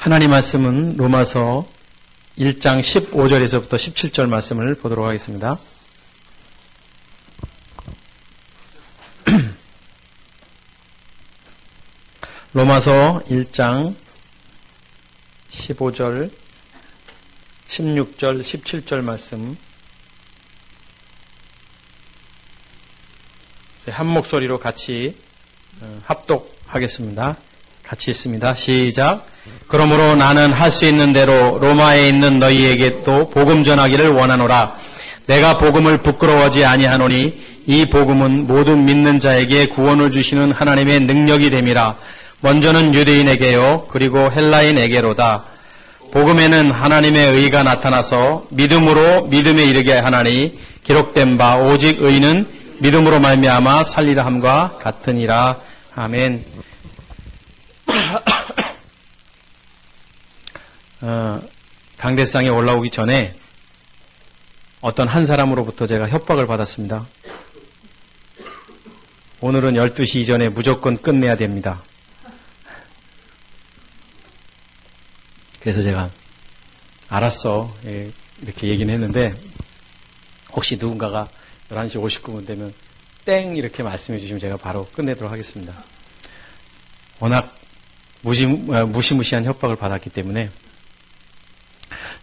하나님 말씀은 로마서 1장 15절에서부터 17절 말씀을 보도록 하겠습니다. 로마서 1장 15절, 16절, 17절 말씀 한 목소리로 같이 합독하겠습니다. 같이 있습니다. 시작. 그러므로 나는 할 수 있는 대로 로마에 있는 너희에게 또 복음 전하기를 원하노라. 내가 복음을 부끄러워하지 아니하노니 이 복음은 모든 믿는 자에게 구원을 주시는 하나님의 능력이 됨이라. 먼저는 유대인에게요 그리고 헬라인에게로다. 복음에는 하나님의 의가 나타나서 믿음으로 믿음에 이르게 하나니 기록된 바 오직 의는 믿음으로 말미암아 살리라 함과 같으니라. 아멘. 강대상에 올라오기 전에 어떤 한 사람으로부터 제가 협박을 받았습니다. 오늘은 12시 이전에 무조건 끝내야 됩니다. 그래서 제가 알았어 이렇게 얘기는 했는데 혹시 누군가가 11시 59분 되면 땡 이렇게 말씀해 주시면 제가 바로 끝내도록 하겠습니다. 워낙 무시무시한 협박을 받았기 때문에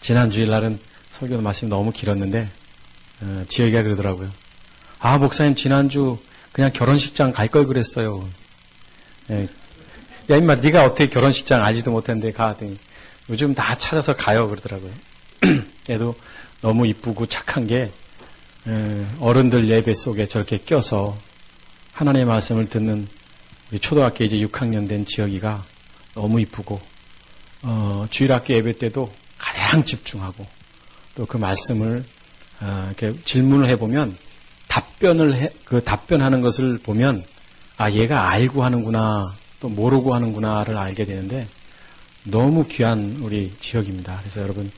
지난 주일날은 설교 말씀이 너무 길었는데 지혁이가 그러더라고요. 아 목사님 지난주 그냥 결혼식장 갈 걸 그랬어요. 야 임마 네가 어떻게 결혼식장 알지도 못했는데 가. 요즘 다 찾아서 가요 그러더라고요. 얘도 너무 이쁘고 착한 게 어른들 예배 속에 저렇게 껴서 하나님의 말씀을 듣는 우리 초등학교 이제 6학년 된 지혁이가 너무 이쁘고 주일학교 예배 때도 가장 집중하고 또 그 말씀을 이렇게 질문을 해보면 답변하는 것을 보면 아 얘가 알고 하는구나 또 모르고 하는구나를 알게 되는데 너무 귀한 우리 지혁입니다. 그래서 여러분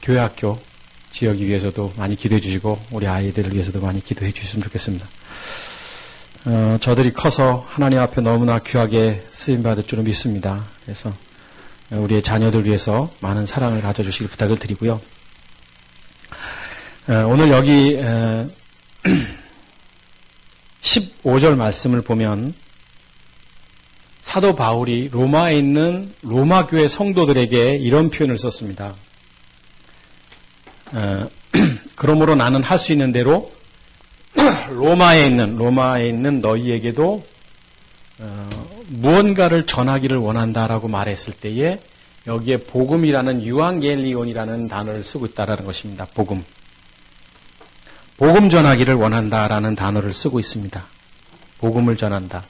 교회학교 지혁이 위해서도 많이 기도해 주시고 우리 아이들을 위해서도 많이 기도해 주셨으면 좋겠습니다. 저들이 커서 하나님 앞에 너무나 귀하게 쓰임받을 줄은 믿습니다. 그래서 우리의 자녀들 위해서 많은 사랑을 가져주시기 부탁을 드리고요. 오늘 여기 15절 말씀을 보면 사도 바울이 로마에 있는 로마 교회 성도들에게 이런 표현을 썼습니다. 그러므로 나는 할 수 있는 대로 로마에 있는 너희에게도 무언가를 전하기를 원한다라고 말했을 때에 여기에 복음이라는 유앙겔리온이라는 단어를 쓰고 있다라는 것입니다. 복음 전하기를 원한다라는 단어를 쓰고 있습니다. 복음을 전한다.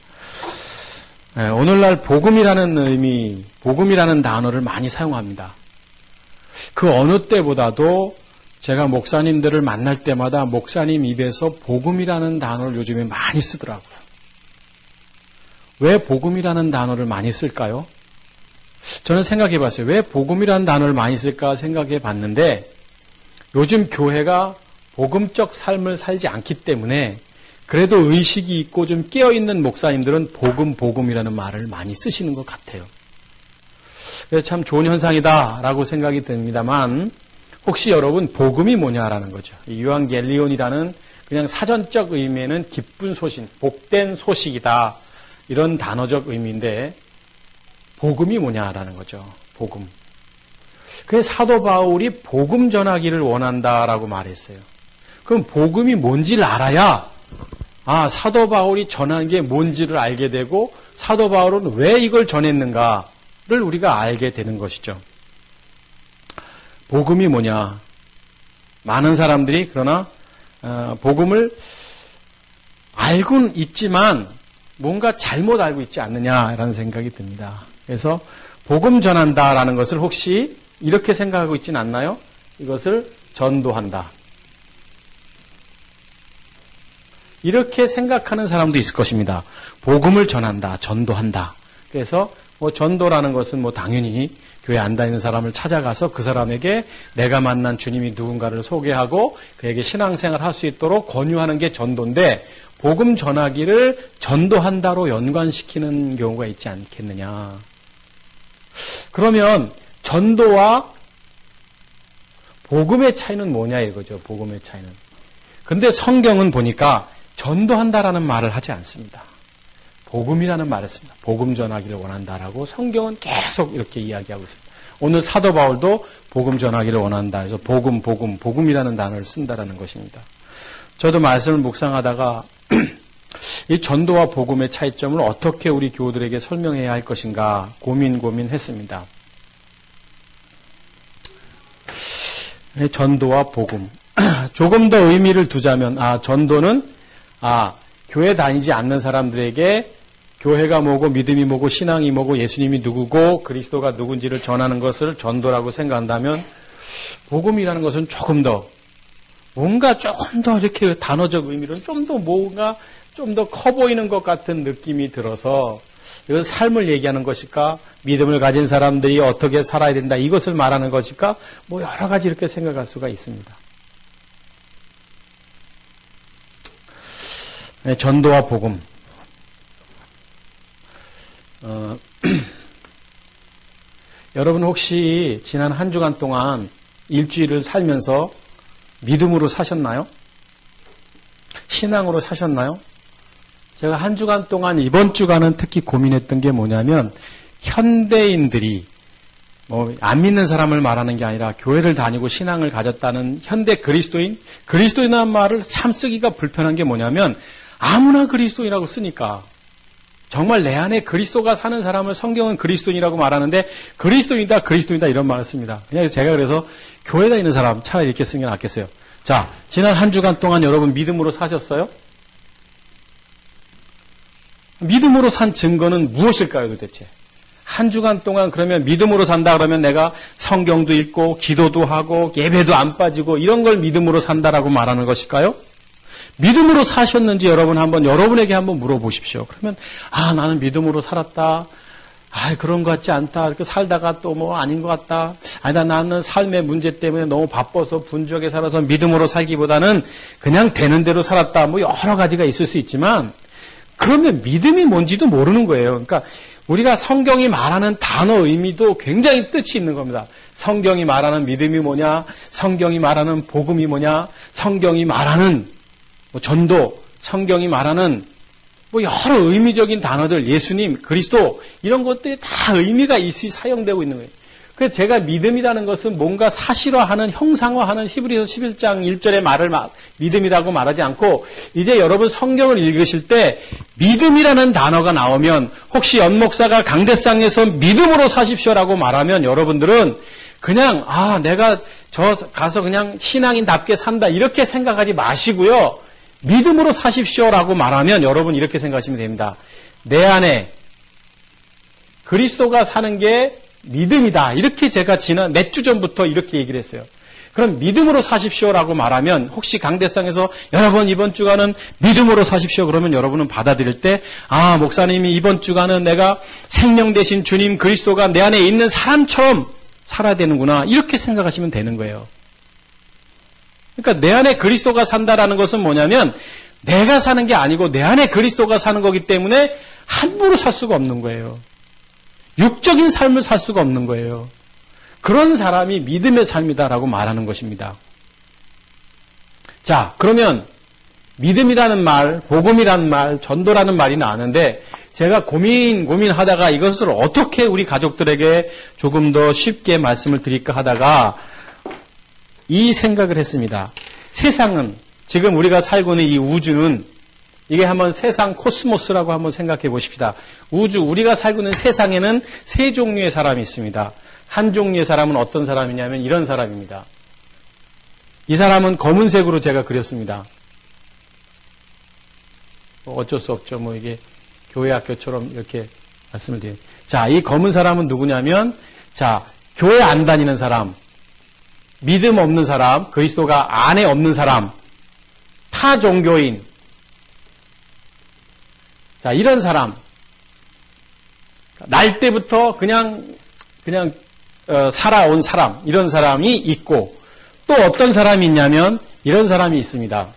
오늘날 복음이라는 단어를 많이 사용합니다. 그 어느 때보다도 제가 목사님들을 만날 때마다 목사님 입에서 복음이라는 단어를 요즘에 많이 쓰더라고요. 왜 복음이라는 단어를 많이 쓸까요? 저는 생각해 봤어요. 왜 복음이라는 단어를 많이 쓸까 생각해 봤는데 요즘 교회가 복음적 삶을 살지 않기 때문에 그래도 의식이 있고 좀 깨어있는 목사님들은 복음이라는 말을 많이 쓰시는 것 같아요. 그래서 참 좋은 현상이다라고 생각이 듭니다만 혹시 여러분 복음이 뭐냐라는 거죠. 유앙겔리온이라는 그냥 사전적 의미에는 기쁜 소식, 복된 소식이다 이런 단어적 의미인데 복음이 뭐냐라는 거죠. 복음. 그래서 사도 바울이 복음 전하기를 원한다라고 말했어요. 그럼 복음이 뭔지를 알아야 사도 바울이 전한 게 뭔지를 알게 되고 사도 바울은 왜 이걸 전했는가를 우리가 알게 되는 것이죠. 복음이 뭐냐? 많은 사람들이 그러나 복음을 알고는 있지만 뭔가 잘못 알고 있지 않느냐라는 생각이 듭니다. 그래서 복음 전한다라는 것을 혹시 이렇게 생각하고 있지는 않나요? 이것을 전도한다. 이렇게 생각하는 사람도 있을 것입니다. 복음을 전한다, 전도한다. 그래서 전도라는 것은 당연히 교회 안 다니는 사람을 찾아가서 그 사람에게 내가 만난 주님이 누군가를 소개하고 그에게 신앙생활을 할 수 있도록 권유하는 게 전도인데 복음 전하기를 전도한다로 연관시키는 경우가 있지 않겠느냐. 그러면 전도와 복음의 차이는 뭐냐 이거죠. 복음의 차이는. 근데 성경은 보니까 전도한다라는 말을 하지 않습니다. 복음이라는 말을 씁니다. 복음 전하기를 원한다라고 성경은 계속 이렇게 이야기하고 있습니다. 오늘 사도 바울도 복음 전하기를 원한다. 그래서 복음이라는 단어를 쓴다라는 것입니다. 저도 말씀을 묵상하다가 이 전도와 복음의 차이점을 어떻게 우리 교우들에게 설명해야 할 것인가 고민했습니다. 전도와 복음. 조금 더 의미를 두자면, 전도는, 교회 다니지 않는 사람들에게 교회가 뭐고, 믿음이 뭐고, 신앙이 뭐고, 예수님이 누구고, 그리스도가 누군지를 전하는 것을 전도라고 생각한다면, 복음이라는 것은 조금 더, 뭔가 조금 더 이렇게 단어적 의미로는 좀 더 뭔가 좀 더 커 보이는 것 같은 느낌이 들어서, 이건 삶을 얘기하는 것일까? 믿음을 가진 사람들이 어떻게 살아야 된다. 이것을 말하는 것일까? 뭐 여러 가지 이렇게 생각할 수가 있습니다. 네, 전도와 복음. 여러분 혹시 지난 한 주간 동안 일주일을 살면서 믿음으로 사셨나요? 신앙으로 사셨나요? 제가 한 주간 동안 이번 주간은 특히 고민했던 게 뭐냐면 현대인들이 안 믿는 사람을 말하는 게 아니라 교회를 다니고 신앙을 가졌다는 현대 그리스도인이라는 말을 참 쓰기가 불편한 게 뭐냐면 아무나 그리스도인이라고 쓰니까 정말 내 안에 그리스도가 사는 사람을 성경은 그리스도인이라고 말하는데 그리스도인이다 이런 말을 씁니다. 그냥 제가 그래서 교회 다니는 사람 차라리 이렇게 쓰는 게 낫겠어요. 자, 지난 한 주간 동안 여러분 믿음으로 사셨어요? 믿음으로 산 증거는 무엇일까요, 도대체? 한 주간 동안 그러면 믿음으로 산다 그러면 내가 성경도 읽고 기도도 하고 예배도 안 빠지고 이런 걸 믿음으로 산다라고 말하는 것일까요? 믿음으로 사셨는지 여러분에게 한번 물어보십시오. 그러면 나는 믿음으로 살았다. 그런 것 같지 않다. 이렇게 살다가 또 아닌 것 같다. 나는 삶의 문제 때문에 너무 바빠서 분주하게 살아서 믿음으로 살기보다는 그냥 되는 대로 살았다. 여러 가지가 있을 수 있지만 그러면 믿음이 뭔지도 모르는 거예요. 그러니까 우리가 성경이 말하는 단어 의미도 굉장히 뜻이 있는 겁니다. 성경이 말하는 믿음이 뭐냐? 성경이 말하는 복음이 뭐냐? 성경이 말하는 전도, 성경이 말하는 여러 의미적인 단어들, 예수님, 그리스도 이런 것들이 다 의미가 있이 사용되고 있는 거예요. 그래서 제가 믿음이라는 것은 뭔가 사실화하는, 형상화하는 히브리서 11장 1절의 말을 믿음이라고 말하지 않고 이제 여러분 성경을 읽으실 때 믿음이라는 단어가 나오면 혹시 연목사가 강대상에서 믿음으로 사십시오라고 말하면 여러분들은 그냥 내가 저 가서 그냥 신앙인답게 산다 이렇게 생각하지 마시고요. 믿음으로 사십시오라고 말하면 여러분 이렇게 생각하시면 됩니다. 내 안에 그리스도가 사는 게 믿음이다. 이렇게 제가 지난 몇 주 전부터 이렇게 얘기를 했어요. 그럼 믿음으로 사십시오라고 말하면 혹시 강대상에서 여러분 이번 주간은 믿음으로 사십시오. 그러면 여러분은 받아들일 때 목사님이 이번 주간은 내가 생명 되신 주님 그리스도가 내 안에 있는 사람처럼 살아야 되는구나. 이렇게 생각하시면 되는 거예요. 그러니까 내 안에 그리스도가 산다라는 것은 뭐냐면 내가 사는 게 아니고 내 안에 그리스도가 사는 거기 때문에 함부로 살 수가 없는 거예요. 육적인 삶을 살 수가 없는 거예요. 그런 사람이 믿음의 삶이다라고 말하는 것입니다. 자, 그러면 믿음이라는 말, 복음이라는 말, 전도라는 말이 나왔는데 제가 고민하다가 이것을 어떻게 우리 가족들에게 조금 더 쉽게 말씀을 드릴까 하다가 이 생각을 했습니다. 세상은 지금 우리가 살고 있는 이 우주는 이게 한번 세상 코스모스라고 한번 생각해 보십시다. 우리가 살고 있는 세상에는 세 종류의 사람이 있습니다. 한 종류의 사람은 어떤 사람이냐면 이런 사람입니다. 이 사람은 검은색으로 제가 그렸습니다. 어쩔 수 없죠. 이게 교회 학교처럼 이렇게 말씀을 드려요. 자, 이 검은 사람은 누구냐면 교회 안 다니는 사람, 믿음 없는 사람, 그리스도가 안에 없는 사람, 타 종교인, 이런 사람, 날 때부터 그냥 살아온 사람, 이런 사람이 있고, 또 어떤 사람이 있냐면, 이런 사람이 있습니다.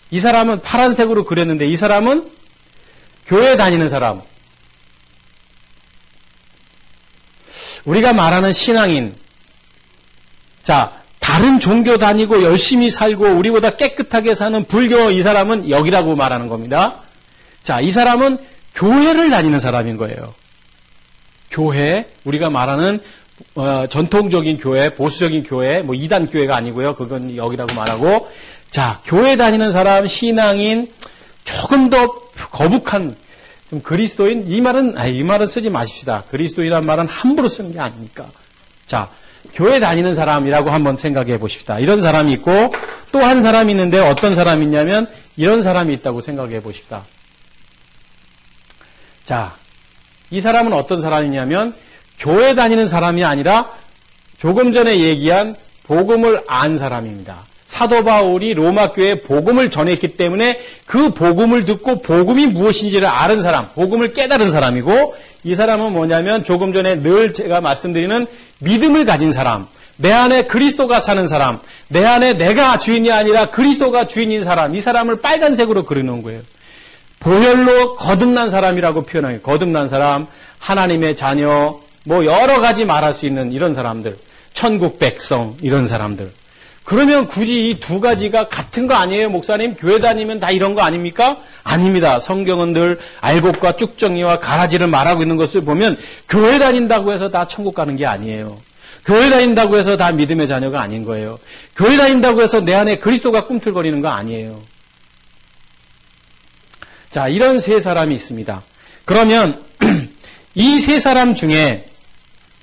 이 사람은 파란색으로 그렸는데, 이 사람은 교회 다니는 사람, 우리가 말하는 신앙인, 자, 다른 종교 다니고 열심히 살고 우리보다 깨끗하게 사는 불교 이 사람은 여기라고 말하는 겁니다. 자, 이 사람은 교회를 다니는 사람인 거예요. 교회, 우리가 말하는 전통적인 교회, 보수적인 교회, 뭐 이단 교회가 아니고요. 그건 여기라고 말하고, 자, 교회 다니는 사람, 신앙인, 조금 더 거북한 좀 그리스도인, 이 말은 쓰지 마십시다. 그리스도인이란 말은 함부로 쓰는 게 아니니까. 자, 교회 다니는 사람이라고 한번 생각해 보십시다. 이런 사람이 있고 또 한 사람이 있는데 어떤 사람이 있냐면 이런 사람이 있다고 생각해 보십시다. 자, 이 사람은 어떤 사람이냐면 교회 다니는 사람이 아니라 조금 전에 얘기한 복음을 안 사람입니다. 사도 바울이 로마 교회에 복음을 전했기 때문에 그 복음을 듣고 복음이 무엇인지를 아는 사람, 복음을 깨달은 사람이고, 이 사람은 뭐냐면 조금 전에 늘 제가 말씀드리는 믿음을 가진 사람, 내 안에 그리스도가 사는 사람, 내 안에 내가 주인이 아니라 그리스도가 주인인 사람, 이 사람을 빨간색으로 그려놓은 거예요. 보혈로 거듭난 사람이라고 표현해요. 거듭난 사람, 하나님의 자녀, 뭐 여러 가지 말할 수 있는 이런 사람들, 천국 백성 이런 사람들. 그러면 굳이 이 두 가지가 같은 거 아니에요, 목사님? 교회 다니면 다 이런 거 아닙니까? 아닙니다. 성경은 늘 알곡과 쭉정이와 가라지를 말하고 있는 것을 보면 교회 다닌다고 해서 다 천국 가는 게 아니에요. 교회 다닌다고 해서 다 믿음의 자녀가 아닌 거예요. 교회 다닌다고 해서 내 안에 그리스도가 꿈틀거리는 거 아니에요. 자, 이런 세 사람이 있습니다. 그러면 이 세 사람 중에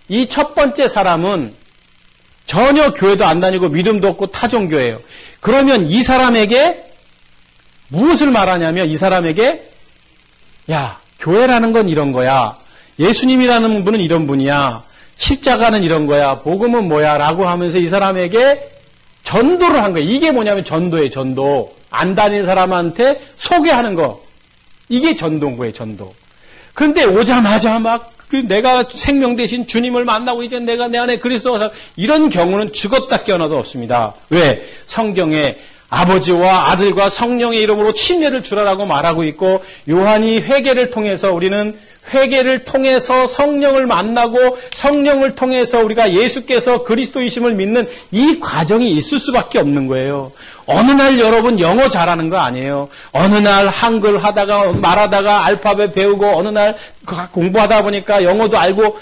이 첫 번째 사람은 전혀 교회도 안 다니고 믿음도 없고 타종교예요. 그러면 이 사람에게 무엇을 말하냐면 이 사람에게 야, 교회라는 건 이런 거야. 예수님이라는 분은 이런 분이야. 십자가는 이런 거야. 복음은 뭐야? 라고 하면서 이 사람에게 전도를 한 거예요. 이게 뭐냐면 전도예요. 전도. 안 다니는 사람한테 소개하는 거. 이게 전도인 거예요. 전도. 그런데 오자마자 막 내가 생명 대신 주님을 만나고 이제 내가 내 안에 그리스도가 이런 경우는 죽었다 깨어나도 없습니다. 왜? 성경에 아버지와 아들과 성령의 이름으로 침례를 주라라고 말하고 있고, 요한이 회개를 통해서 우리는 회개를 통해서 성령을 만나고 성령을 통해서 우리가 예수께서 그리스도이심을 믿는 이 과정이 있을 수밖에 없는 거예요. 어느 날 여러분 영어 잘하는 거 아니에요. 어느 날 한글 하다가 말하다가 알파벳 배우고 어느 날 공부하다 보니까 영어도 알고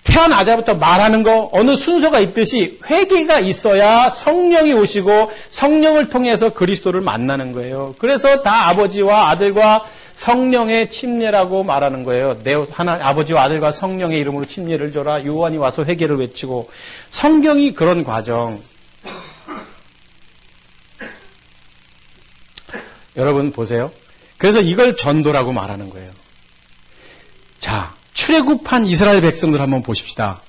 태어나자부터 말하는 거 어느 순서가 있듯이 회개가 있어야 성령이 오시고 성령을 통해서 그리스도를 만나는 거예요. 그래서 다 아버지와 아들과 성령의 침례라고 말하는 거예요. 아버지와 아들과 성령의 이름으로 침례를 줘라. 요한이 와서 회개를 외치고. 성경이 그런 과정. 여러분 보세요. 그래서 이걸 전도라고 말하는 거예요. 자, 출애굽한 이스라엘 백성들 한번 보십시다.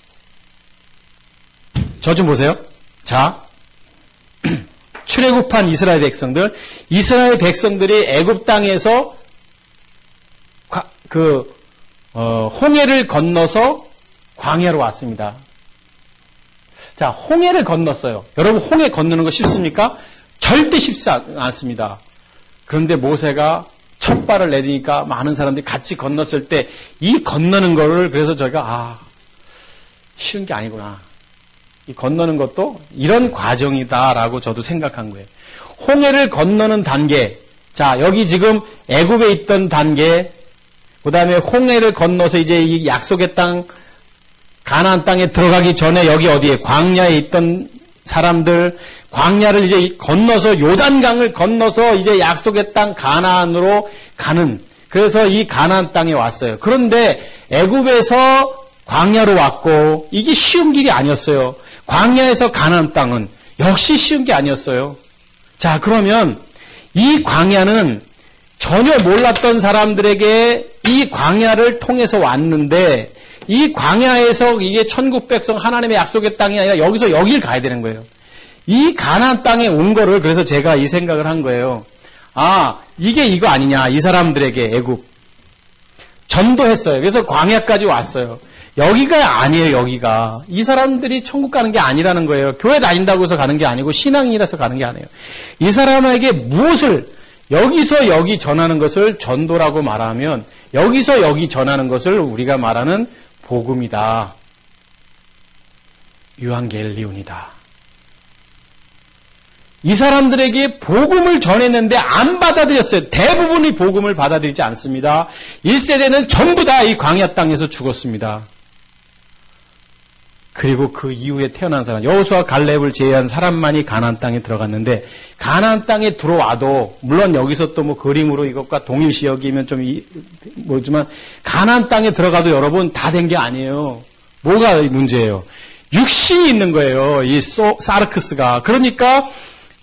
저 좀 보세요. 자, 출애굽한 이스라엘 백성들. 이스라엘 백성들이 애굽 땅에서 홍해를 건너서 광야로 왔습니다. 자, 홍해를 건넜어요. 여러분 홍해 건너는 거 쉽습니까? 절대 쉽지 않습니다. 그런데 모세가 첫 발을 내디니까 많은 사람들이 같이 건넜을 때 이 건너는 거를 그래서 저희가 쉬운 게 아니구나. 이 건너는 것도 이런 과정이다라고 저도 생각한 거예요. 홍해를 건너는 단계. 자, 여기 지금 애굽에 있던 단계. 그다음에 홍해를 건너서 이제 이 약속의 땅 가나안 땅에 들어가기 전에 여기 어디에 광야에 있던 사람들, 광야를 이제 건너서 요단강을 건너서 이제 약속의 땅 가나안으로 가는, 그래서 이 가나안 땅에 왔어요. 그런데 애굽에서 광야로 왔고 이게 쉬운 길이 아니었어요. 광야에서 가나안 땅은 역시 쉬운 게 아니었어요. 자, 그러면 이 광야는 전혀 몰랐던 사람들에게 이 광야를 통해서 왔는데, 이 광야에서 이게 천국 백성 하나님의 약속의 땅이 아니라 여기서 여길 가야 되는 거예요. 이 가나안 땅에 온 거를 그래서 제가 이 생각을 한 거예요. 이게 이거 아니냐. 이 사람들에게 애굽 전도했어요. 그래서 광야까지 왔어요. 여기가 아니에요. 여기가. 이 사람들이 천국 가는 게 아니라는 거예요. 교회 다닌다고 해서 가는 게 아니고 신앙인이라서 가는 게 아니에요. 이 사람에게 무엇을 여기서 여기 전하는 것을 전도라고 말하면 여기서 여기 전하는 것을 우리가 말하는 복음이다. 유한겔리온이다. 이 사람들에게 복음을 전했는데 안 받아들였어요. 대부분이 복음을 받아들이지 않습니다. 1세대는 전부 다 이 광야 땅에서 죽었습니다. 그리고 그 이후에 태어난 사람, 여호수아 갈렙을 제외한 사람만이 가나안 땅에 들어갔는데, 가나안 땅에 들어와도 물론 여기서 또 뭐 그림으로 이것과 동일시 여기면 좀 뭐지만, 가나안 땅에 들어가도 여러분 다 된 게 아니에요. 뭐가 문제예요? 육신이 있는 거예요. 이 사르크스가. 그러니까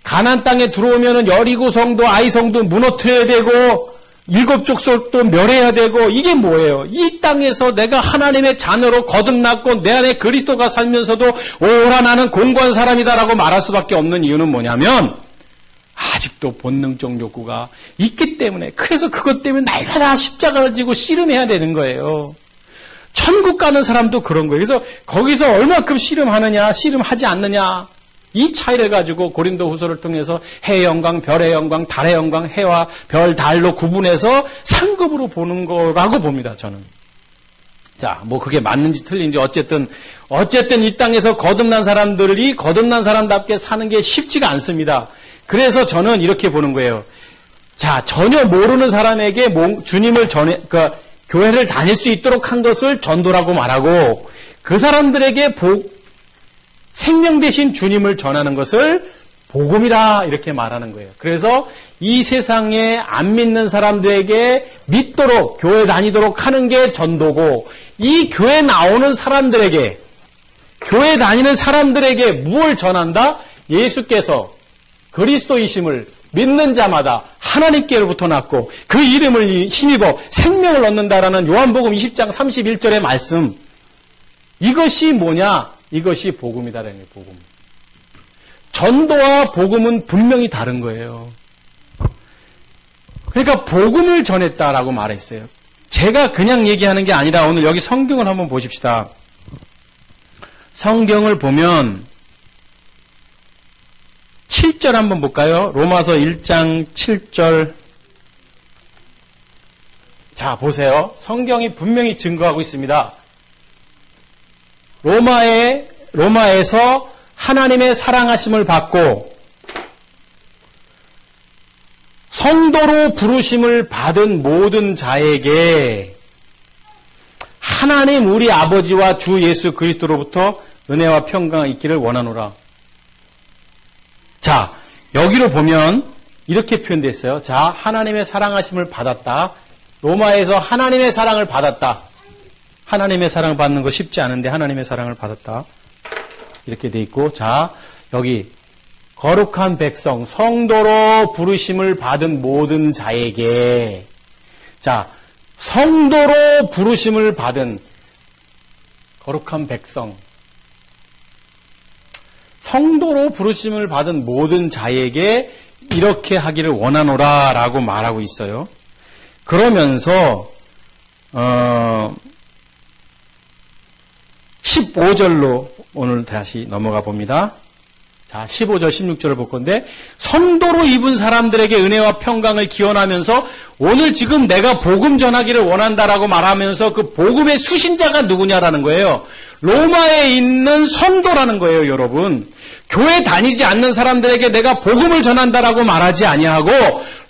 가나안 땅에 들어오면은 여리고 성도, 아이 성도 무너뜨려야 되고, 7 족속도 멸해야 되고, 이게 뭐예요? 이 땅에서 내가 하나님의 자녀로 거듭났고 내 안에 그리스도가 살면서도 오라 나는 공고한 사람이다라고 말할 수밖에 없는 이유는 뭐냐면 아직도 본능적 욕구가 있기 때문에, 그래서 그것 때문에 날마다 십자가를 지고 씨름해야 되는 거예요. 천국 가는 사람도 그런 거예요. 그래서 거기서 얼마큼 씨름하느냐, 씨름하지 않느냐, 이 차이를 가지고 고린도 후서를 통해서 해의 영광, 별의 영광, 달의 영광, 해와 별, 달로 구분해서 상급으로 보는 거라고 봅니다, 저는. 자, 뭐 그게 맞는지 틀린지 어쨌든 이 땅에서 거듭난 사람들이 거듭난 사람답게 사는 게 쉽지가 않습니다. 그래서 저는 이렇게 보는 거예요. 자, 전혀 모르는 사람에게 주님을 그러니까 교회를 다닐 수 있도록 한 것을 전도라고 말하고, 그 사람들에게 생명 대신 주님을 전하는 것을 복음이라 이렇게 말하는 거예요. 그래서 이 세상에 안 믿는 사람들에게 믿도록 교회 다니도록 하는 게 전도고, 이 교회 나오는 사람들에게, 교회 다니는 사람들에게 무엇을 전한다? 예수께서 그리스도이심을 믿는 자마다 하나님께로부터 났고 그 이름을 힘입어 생명을 얻는다라는 요한복음 20장 31절의 말씀, 이것이 뭐냐? 이것이 복음이다라는 거예요. 복음. 전도와 복음은 분명히 다른 거예요. 그러니까 복음을 전했다라고 말했어요. 제가 그냥 얘기하는 게 아니라 오늘 여기 성경을 한번 보십시다. 성경을 보면 7절 한번 볼까요? 로마서 1장 7절. 자, 보세요. 성경이 분명히 증거하고 있습니다. 로마에서 하나님의 사랑하심을 받고 성도로 부르심을 받은 모든 자에게 하나님 우리 아버지와 주 예수 그리스도로부터 은혜와 평강이 있기를 원하노라. 자, 여기로 보면 이렇게 표현되어 있어요. 자, 하나님의 사랑하심을 받았다. 로마에서 하나님의 사랑을 받았다. 하나님의 사랑을 받는 거 쉽지 않은데 하나님의 사랑을 받았다. 이렇게 돼 있고, 자, 여기 거룩한 백성, 성도로 부르심을 받은 모든 자에게, 자, 성도로 부르심을 받은 거룩한 백성, 성도로 부르심을 받은 모든 자에게 이렇게 하기를 원하노라 라고 말하고 있어요. 그러면서 15절로 오늘 다시 넘어가 봅니다. 자, 15절, 16절을 볼 건데, 성도로 입은 사람들에게 은혜와 평강을 기원하면서 오늘 지금 내가 복음 전하기를 원한다라고 말하면서 그 복음의 수신자가 누구냐라는 거예요. 로마에 있는 성도라는 거예요, 여러분. 교회 다니지 않는 사람들에게 내가 복음을 전한다라고 말하지 아니하고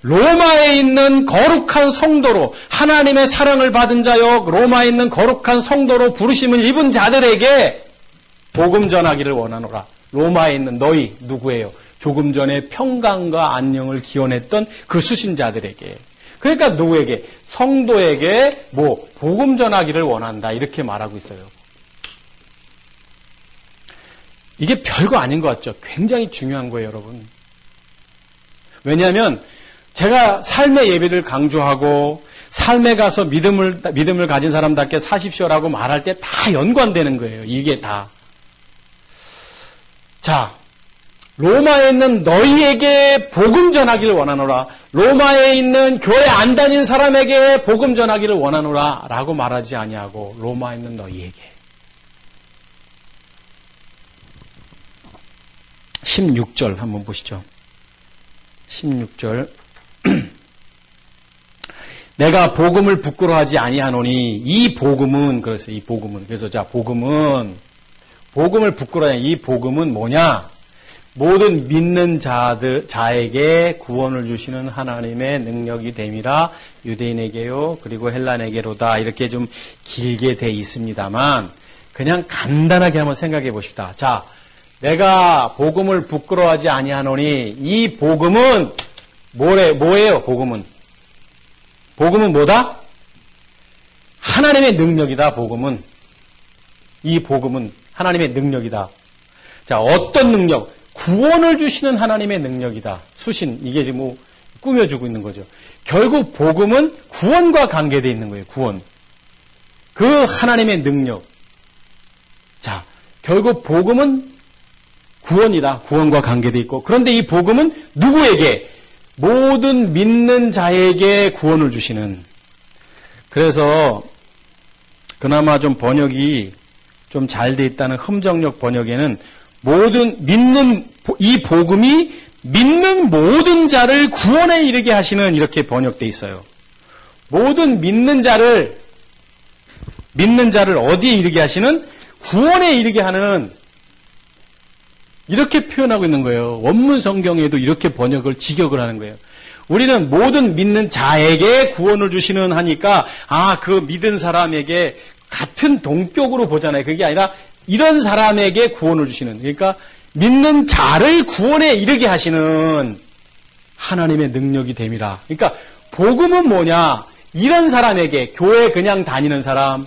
로마에 있는 거룩한 성도로, 하나님의 사랑을 받은 자요, 로마에 있는 거룩한 성도로 부르심을 입은 자들에게 복음 전하기를 원하노라. 로마에 있는 너희 누구예요? 조금 전에 평강과 안녕을 기원했던 그 수신자들에게. 그러니까 누구에게? 성도에게 복음 전하기를 원한다. 이렇게 말하고 있어요. 이게 별거 아닌 것 같죠? 굉장히 중요한 거예요, 여러분. 왜냐하면 제가 삶의 예배를 강조하고 삶에 가서 믿음을 가진 사람답게 사십시오라고 말할 때 다 연관되는 거예요. 이게 다. 자, 로마에 있는 너희에게 복음 전하기를 원하노라. 로마에 있는 교회 안 다닌 사람에게 복음 전하기를 원하노라 라고 말하지 아니하고 로마에 있는 너희에게. 16절 한번 보시죠. 16절. 내가 복음을 부끄러워하지 아니하노니 이 복음은, 그래서 이 복음은, 그래서 자, 복음은 복음을 부끄러워하냐. 이 복음은 뭐냐? 모든 믿는 자에게 구원을 주시는 하나님의 능력이 됨이라. 유대인에게요, 그리고 헬란에게로다. 이렇게 좀 길게 돼 있습니다만 그냥 간단하게 한번 생각해 봅시다. 자, 내가 복음을 부끄러워하지 아니하노니 이 복음은 뭐예요? 복음은 뭐다? 하나님의 능력이다. 복음은, 이 복음은 하나님의 능력이다. 자, 어떤 능력? 구원을 주시는 하나님의 능력이다. 수신, 이게 지금 뭐 꾸며주고 있는 거죠. 결국 복음은 구원과 관계되어 있는 거예요. 구원. 그 하나님의 능력. 자, 결국 복음은 구원이다. 구원과 관계되어 있고, 그런데 이 복음은 누구에게? 모든 믿는 자에게 구원을 주시는. 그래서 그나마 좀 번역이 좀 잘 돼 있다는 흠정역 번역에는 이 복음이 믿는 모든 자를 구원에 이르게 하시는, 이렇게 번역돼 있어요. 모든 믿는 자를 어디에 이르게 하시는? 구원에 이르게 하는, 이렇게 표현하고 있는 거예요. 원문 성경에도 이렇게 번역을 직역을 하는 거예요. 우리는 모든 믿는 자에게 구원을 주시는 하니까, 그 믿은 사람에게 같은 동격으로 보잖아요. 그게 아니라 이런 사람에게 구원을 주시는, 그러니까 믿는 자를 구원에 이르게 하시는 하나님의 능력이 됨이라. 그러니까 복음은 뭐냐? 이런 사람에게, 교회 그냥 다니는 사람,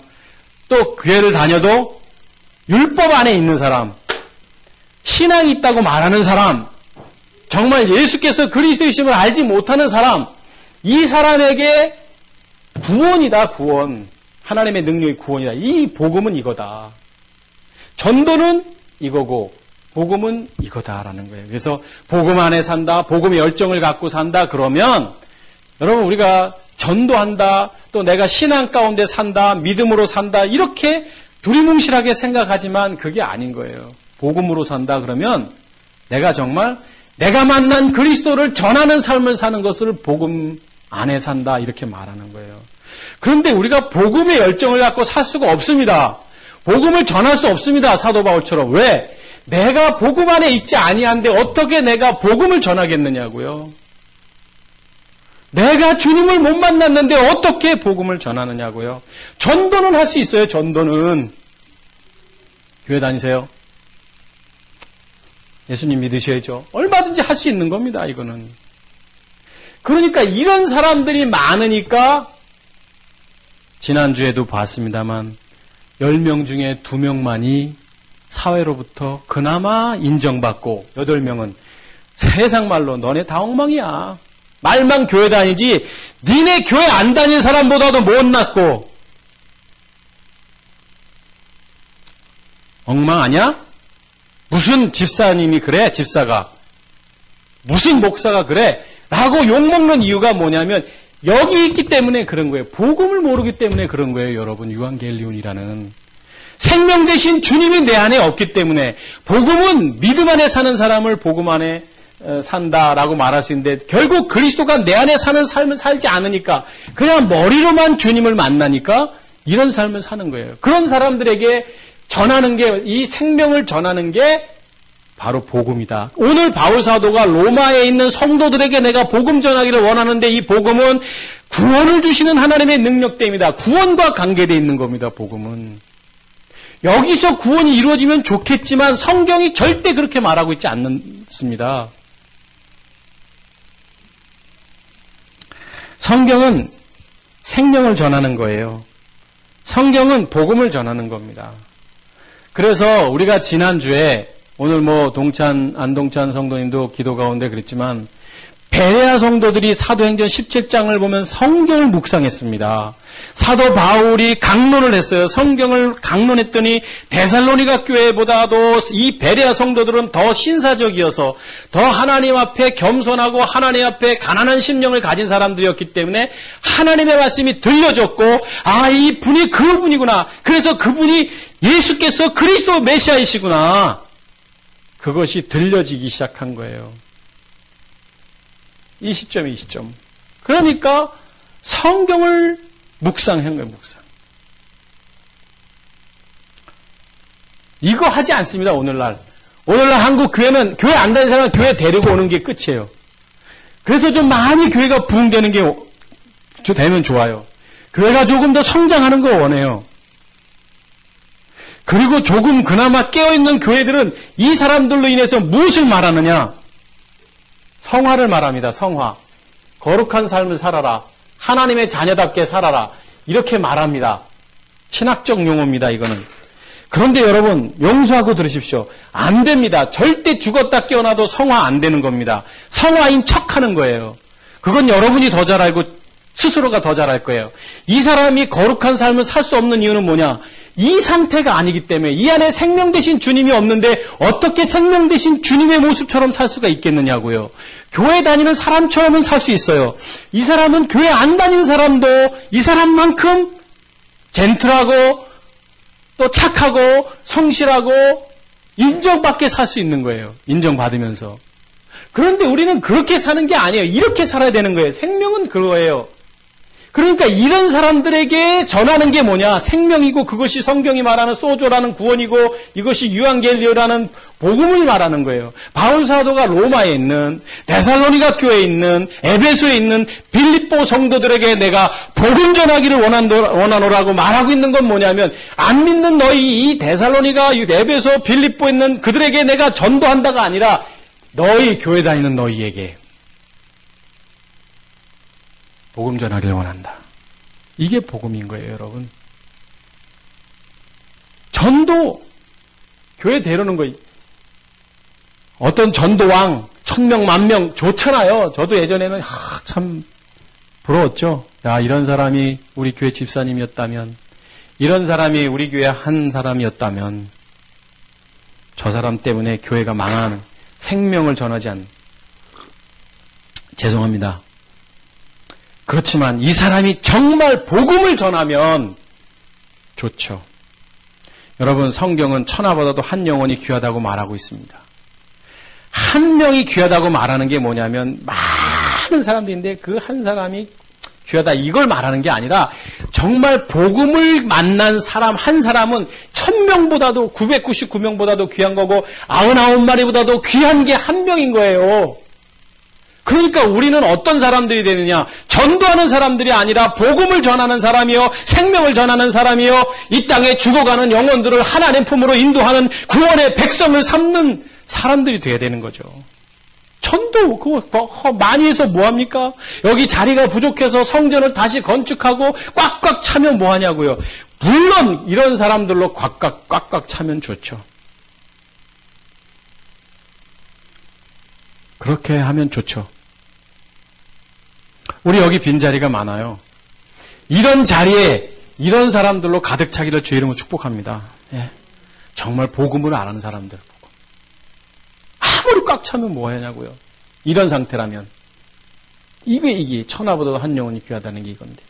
또 교회를 다녀도 율법 안에 있는 사람, 신앙이 있다고 말하는 사람, 정말 예수께서 그리스도이심을 알지 못하는 사람, 이 사람에게 구원이다. 구원. 하나님의 능력이 구원이다. 이 복음은 이거다. 전도는 이거고 복음은 이거다라는 거예요. 그래서 복음 안에 산다, 복음의 열정을 갖고 산다 그러면, 여러분, 우리가 전도한다, 또 내가 신앙 가운데 산다, 믿음으로 산다, 이렇게 두리뭉실하게 생각하지만 그게 아닌 거예요. 복음으로 산다 그러면 내가 정말 내가 만난 그리스도를 전하는 삶을 사는 것을 복음 안에 산다, 이렇게 말하는 거예요. 그런데 우리가 복음의 열정을 갖고 살 수가 없습니다. 복음을 전할 수 없습니다. 사도 바울처럼. 왜? 내가 복음 안에 있지 아니한데 어떻게 내가 복음을 전하겠느냐고요. 내가 주님을 못 만났는데 어떻게 복음을 전하느냐고요. 전도는 할 수 있어요. 전도는. 교회 다니세요? 예수님 믿으셔야죠. 얼마든지 할 수 있는 겁니다. 이거는. 그러니까 이런 사람들이 많으니까, 지난주에도 봤습니다만 10명 중에 2명만이 사회로부터 그나마 인정받고 8명은 세상 말로 너네 다 엉망이야. 말만 교회 다니지 니네 교회 안 다니는 사람보다도 못났고. 엉망 아니야? 무슨 집사님이 그래? 집사가. 무슨 목사가 그래? 라고 욕먹는 이유가 뭐냐면 여기 있기 때문에 그런 거예요. 복음을 모르기 때문에 그런 거예요. 여러분, 유한겔리온이라는. 생명 대신 주님이 내 안에 없기 때문에. 복음은 믿음 안에 사는 사람을 복음 안에 산다라고 말할 수 있는데, 결국 그리스도가 내 안에 사는 삶을 살지 않으니까, 그냥 머리로만 주님을 만나니까 이런 삶을 사는 거예요. 그런 사람들에게 전하는 게, 이 생명을 전하는 게 바로 복음이다. 오늘 바울 사도가 로마에 있는 성도들에게 내가 복음 전하기를 원하는데, 이 복음은 구원을 주시는 하나님의 능력됨이다. 구원과 관계되어 있는 겁니다. 복음은. 여기서 구원이 이루어지면 좋겠지만 성경이 절대 그렇게 말하고 있지 않습니다. 성경은 생명을 전하는 거예요. 성경은 복음을 전하는 겁니다. 그래서 우리가 지난주에, 오늘 안동찬 성도님도 기도 가운데 그랬지만, 베레아 성도들이 사도행전 17장을 보면 성경을 묵상했습니다. 사도 바울이 강론을 했어요. 성경을 강론했더니 데살로니가 교회보다도 이 베레아 성도들은 더 신사적이어서 더 하나님 앞에 겸손하고 하나님 앞에 가난한 심령을 가진 사람들이었기 때문에 하나님의 말씀이 들려졌고, 이 분이 그분이구나. 그래서 그분이 예수께서 그리스도 메시아이시구나. 그것이 들려지기 시작한 거예요. 이 시점. 그러니까 성경을 묵상한 거예요, 묵상. 이거 하지 않습니다, 오늘날. 오늘날 한국 교회는 교회 안 다니는 사람은 교회 데리고 오는 게 끝이에요. 그래서 좀 많이 교회가 부흥되는 게 되면 좋아요. 교회가 조금 더 성장하는 걸 원해요. 그리고 조금 그나마 깨어있는 교회들은 이 사람들로 인해서 무엇을 말하느냐? 성화를 말합니다. 성화. 거룩한 삶을 살아라. 하나님의 자녀답게 살아라. 이렇게 말합니다. 신학적 용어입니다, 이거는. 그런데 여러분, 용서하고 들으십시오. 안 됩니다. 절대 죽었다 깨어나도 성화 안 되는 겁니다. 성화인 척하는 거예요. 그건 여러분이 더 잘 알고 스스로가 더 잘 알 거예요. 이 사람이 거룩한 삶을 살 수 없는 이유는 뭐냐? 이 상태가 아니기 때문에 이 안에 생명 되신 주님이 없는데 어떻게 생명 되신 주님의 모습처럼 살 수가 있겠느냐고요. 교회 다니는 사람처럼은 살 수 있어요. 이 사람은 교회 안 다니는 사람도 이 사람만큼 젠틀하고 또 착하고 성실하고 인정받게 살 수 있는 거예요. 인정받으면서. 그런데 우리는 그렇게 사는 게 아니에요. 이렇게 살아야 되는 거예요. 생명은 그거예요. 그러니까 이런 사람들에게 전하는 게 뭐냐? 생명이고 그것이 성경이 말하는 소조라는 구원이고 이것이 유앙겔리오라는 복음을 말하는 거예요. 바울 사도가 로마에 있는 데살로니가 교회에 있는 에베소에 있는 빌립보 성도들에게 내가 복음 전하기를 원하노라고 말하고 있는 건 뭐냐면 안 믿는 너희 이 데살로니가 에베소 빌립보에 있는 그들에게 내가 전도한다가 아니라 너희 교회 다니는 너희에게 복음 전하기를 원한다. 이게 복음인 거예요, 여러분. 전도, 교회 데려오는 거, 어떤 전도왕, 1000명, 10,000명 좋잖아요. 저도 예전에는 참 부러웠죠. 야, 이런 사람이 우리 교회 집사님이었다면, 이런 사람이 우리 교회 한 사람이었다면, 저 사람 때문에 교회가 망하는 생명을 전하지 않는. 죄송합니다. 그렇지만 이 사람이 정말 복음을 전하면 좋죠. 여러분, 성경은 천하보다도 한 영혼이 귀하다고 말하고 있습니다. 한 명이 귀하다고 말하는 게 뭐냐면 많은 사람들인데 그 한 사람이 귀하다 이걸 말하는 게 아니라 정말 복음을 만난 사람 한 사람은 1000명보다도 999명보다도 귀한 거고 99마리보다도 귀한 게 한 명인 거예요. 그러니까 우리는 어떤 사람들이 되느냐? 전도하는 사람들이 아니라 복음을 전하는 사람이요, 생명을 전하는 사람이요, 이 땅에 죽어가는 영혼들을 하나님 품으로 인도하는 구원의 백성을 삼는 사람들이 돼야 되는 거죠. 전도 그거 많이 해서 뭐합니까? 여기 자리가 부족해서 성전을 다시 건축하고 꽉꽉 차면 뭐하냐고요. 물론 이런 사람들로 꽉꽉 차면 좋죠. 그렇게 하면 좋죠. 우리 여기 빈자리가 많아요. 이런 자리에 이런 사람들로 가득 차기를 주의 이름으로 축복합니다. 예. 정말 복음을 안 하는 사람들. 아무리 꽉 차면 뭐 하냐고요. 이런 상태라면. 이게 천하보다도 한 영혼이 귀하다는 게 이건데.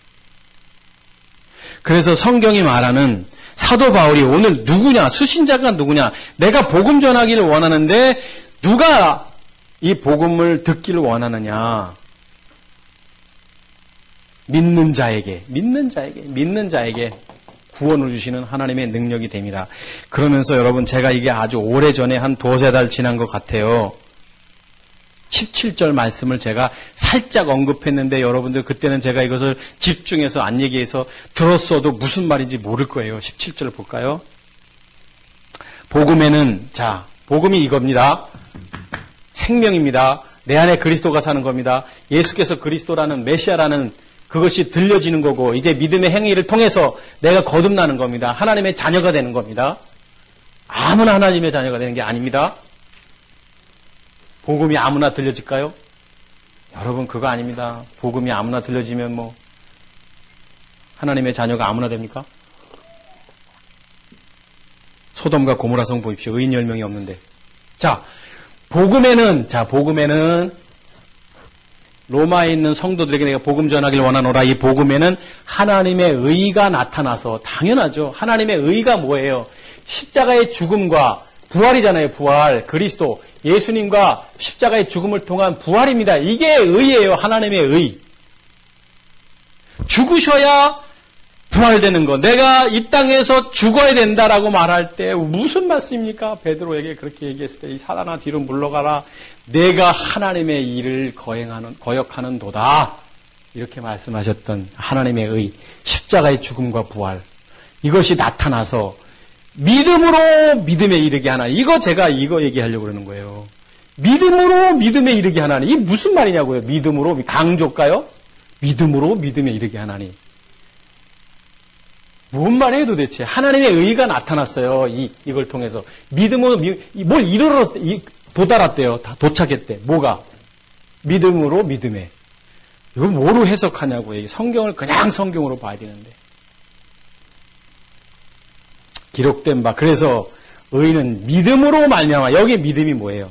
그래서 성경이 말하는 사도 바울이 오늘 누구냐? 수신자가 누구냐? 내가 복음 전하기를 원하는데 누가 이 복음을 듣기를 원하느냐? 믿는 자에게 구원을 주시는 하나님의 능력이 됩니다. 그러면서 여러분, 제가 이게 아주 오래전에 한 2-3달 지난 것 같아요. 17절 말씀을 제가 살짝 언급했는데 여러분들 그때는 제가 이것을 집중해서 안 얘기해서 들었어도 무슨 말인지 모를 거예요. 17절 볼까요? 복음에는, 복음이 이겁니다. 생명입니다. 내 안에 그리스도가 사는 겁니다. 예수께서 그리스도라는 메시아라는 그것이 들려지는 거고 이제 믿음의 행위를 통해서 내가 거듭나는 겁니다. 하나님의 자녀가 되는 겁니다. 아무나 하나님의 자녀가 되는 게 아닙니다. 복음이 아무나 들려질까요? 여러분, 그거 아닙니다. 복음이 아무나 들려지면 뭐 하나님의 자녀가 아무나 됩니까? 소돔과 고모라 성 보십시오. 의인 10명이 없는데. 복음에는 로마에 있는 성도들에게 내가 복음 전하기를 원하노라. 이 복음에는 하나님의 의가 나타나서, 당연하죠. 하나님의 의가 뭐예요? 십자가의 죽음과 부활이잖아요. 부활. 그리스도 예수님과 십자가의 죽음을 통한 부활입니다. 이게 의예요. 하나님의 의. 죽으셔야 부활되는 거, 내가 이 땅에서 죽어야 된다라고 말할 때 무슨 말씀입니까? 베드로에게 그렇게 얘기했을 때 이 사단아 뒤로 물러가라. 내가 하나님의 일을 거역하는 도다. 이렇게 말씀하셨던 하나님의 의, 십자가의 죽음과 부활. 이것이 나타나서 믿음으로 믿음에 이르게 하나니. 제가 이거 얘기하려고 그러는 거예요. 믿음으로 믿음에 이르게 하나니. 이게 무슨 말이냐고요? 믿음으로, 강조일까요? 믿음으로 믿음에 이르게 하나니. 뭔 말이에요 도대체? 하나님의 의가 나타났어요. 이걸 통해서. 믿음으로, 뭘 도달했대요. 다 도착했대. 뭐가? 믿음으로 믿음에. 이걸 뭐로 해석하냐고요. 성경을 그냥 성경으로 봐야 되는데. 기록된 바. 그래서 의는 믿음으로 말미암아. 여기 믿음이 뭐예요?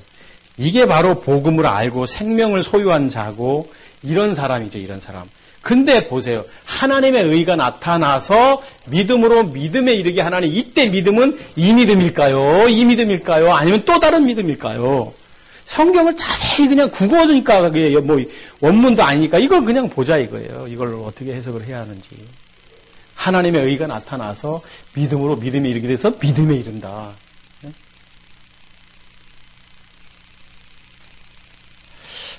이게 바로 복음을 알고 생명을 소유한 자고 이런 사람이죠. 이런 사람. 근데 보세요. 하나님의 의가 나타나서 믿음으로 믿음에 이르게 하나니 이때 믿음은 이 믿음일까요? 이 믿음일까요? 아니면 또 다른 믿음일까요? 성경을 자세히 그냥 국어니까 뭐 원문도 아니니까 이걸 그냥 보자 이거예요. 이걸 어떻게 해석을 해야 하는지. 하나님의 의가 나타나서 믿음으로 믿음에 이르게 돼서 믿음에 이른다.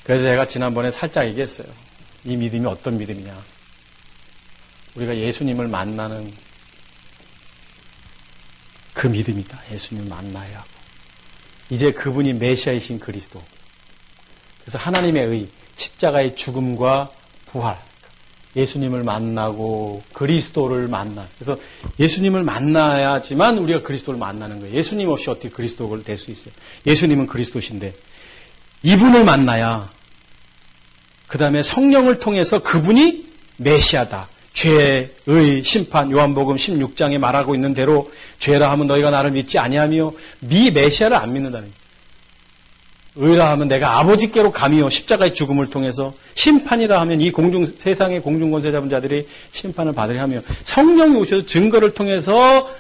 그래서 제가 지난번에 살짝 얘기했어요. 이 믿음이 어떤 믿음이냐. 우리가 예수님을 만나는 그 믿음이다. 예수님을 만나야 하고. 이제 그분이 메시아이신 그리스도. 그래서 하나님의 의, 십자가의 죽음과 부활. 예수님을 만나고 그리스도를 만나. 그래서 예수님을 만나야지만 우리가 그리스도를 만나는 거예요. 예수님 없이 어떻게 그리스도가 될 수 있어요. 예수님은 그리스도신데 이분을 만나야 그 다음에 성령을 통해서 그분이 메시아다. 죄의 심판, 요한복음 16장에 말하고 있는 대로 죄라 하면 너희가 나를 믿지 아니하며 메시아를 안 믿는다는 거예요. 의라 하면 내가 아버지께로 가미요. 십자가의 죽음을 통해서 심판이라 하면 이 세상의 공중권세 잡은 자들이 심판을 받으려 하며 성령이 오셔서 증거를 통해서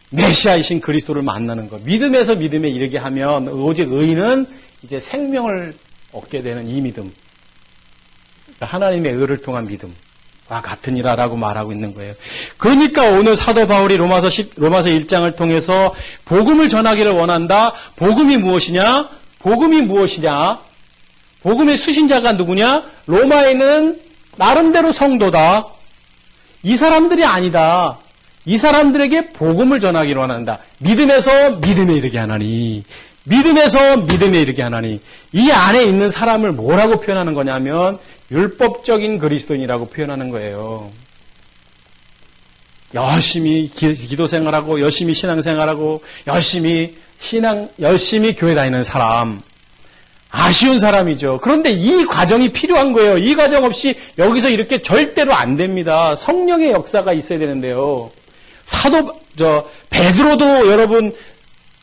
메시아이신 그리스도를 만나는 것. 믿음에서 믿음에 이르게 하면 오직 의는 이제 생명을 얻게 되는 이 믿음. 하나님의 의를 통한 믿음과 같으니라라고 말하고 있는 거예요. 그러니까 오늘 사도 바울이 로마서 1장을 통해서 복음을 전하기를 원한다. 복음이 무엇이냐? 복음의 수신자가 누구냐? 로마에는 나름대로 성도다. 이 사람들이 아니다. 이 사람들에게 복음을 전하기를 원한다. 믿음에서 믿음에 이르게 하나니. 믿음에서 믿음에 이르게 하나니. 이 안에 있는 사람을 뭐라고 표현하는 거냐면 율법적인 그리스도인이라고 표현하는 거예요. 열심히 기도 생활하고 열심히 신앙 생활하고 열심히 교회 다니는 사람. 아쉬운 사람이죠. 그런데 이 과정이 필요한 거예요. 이 과정 없이 여기서 이렇게 절대로 안 됩니다. 성령의 역사가 있어야 되는데요. 베드로도 여러분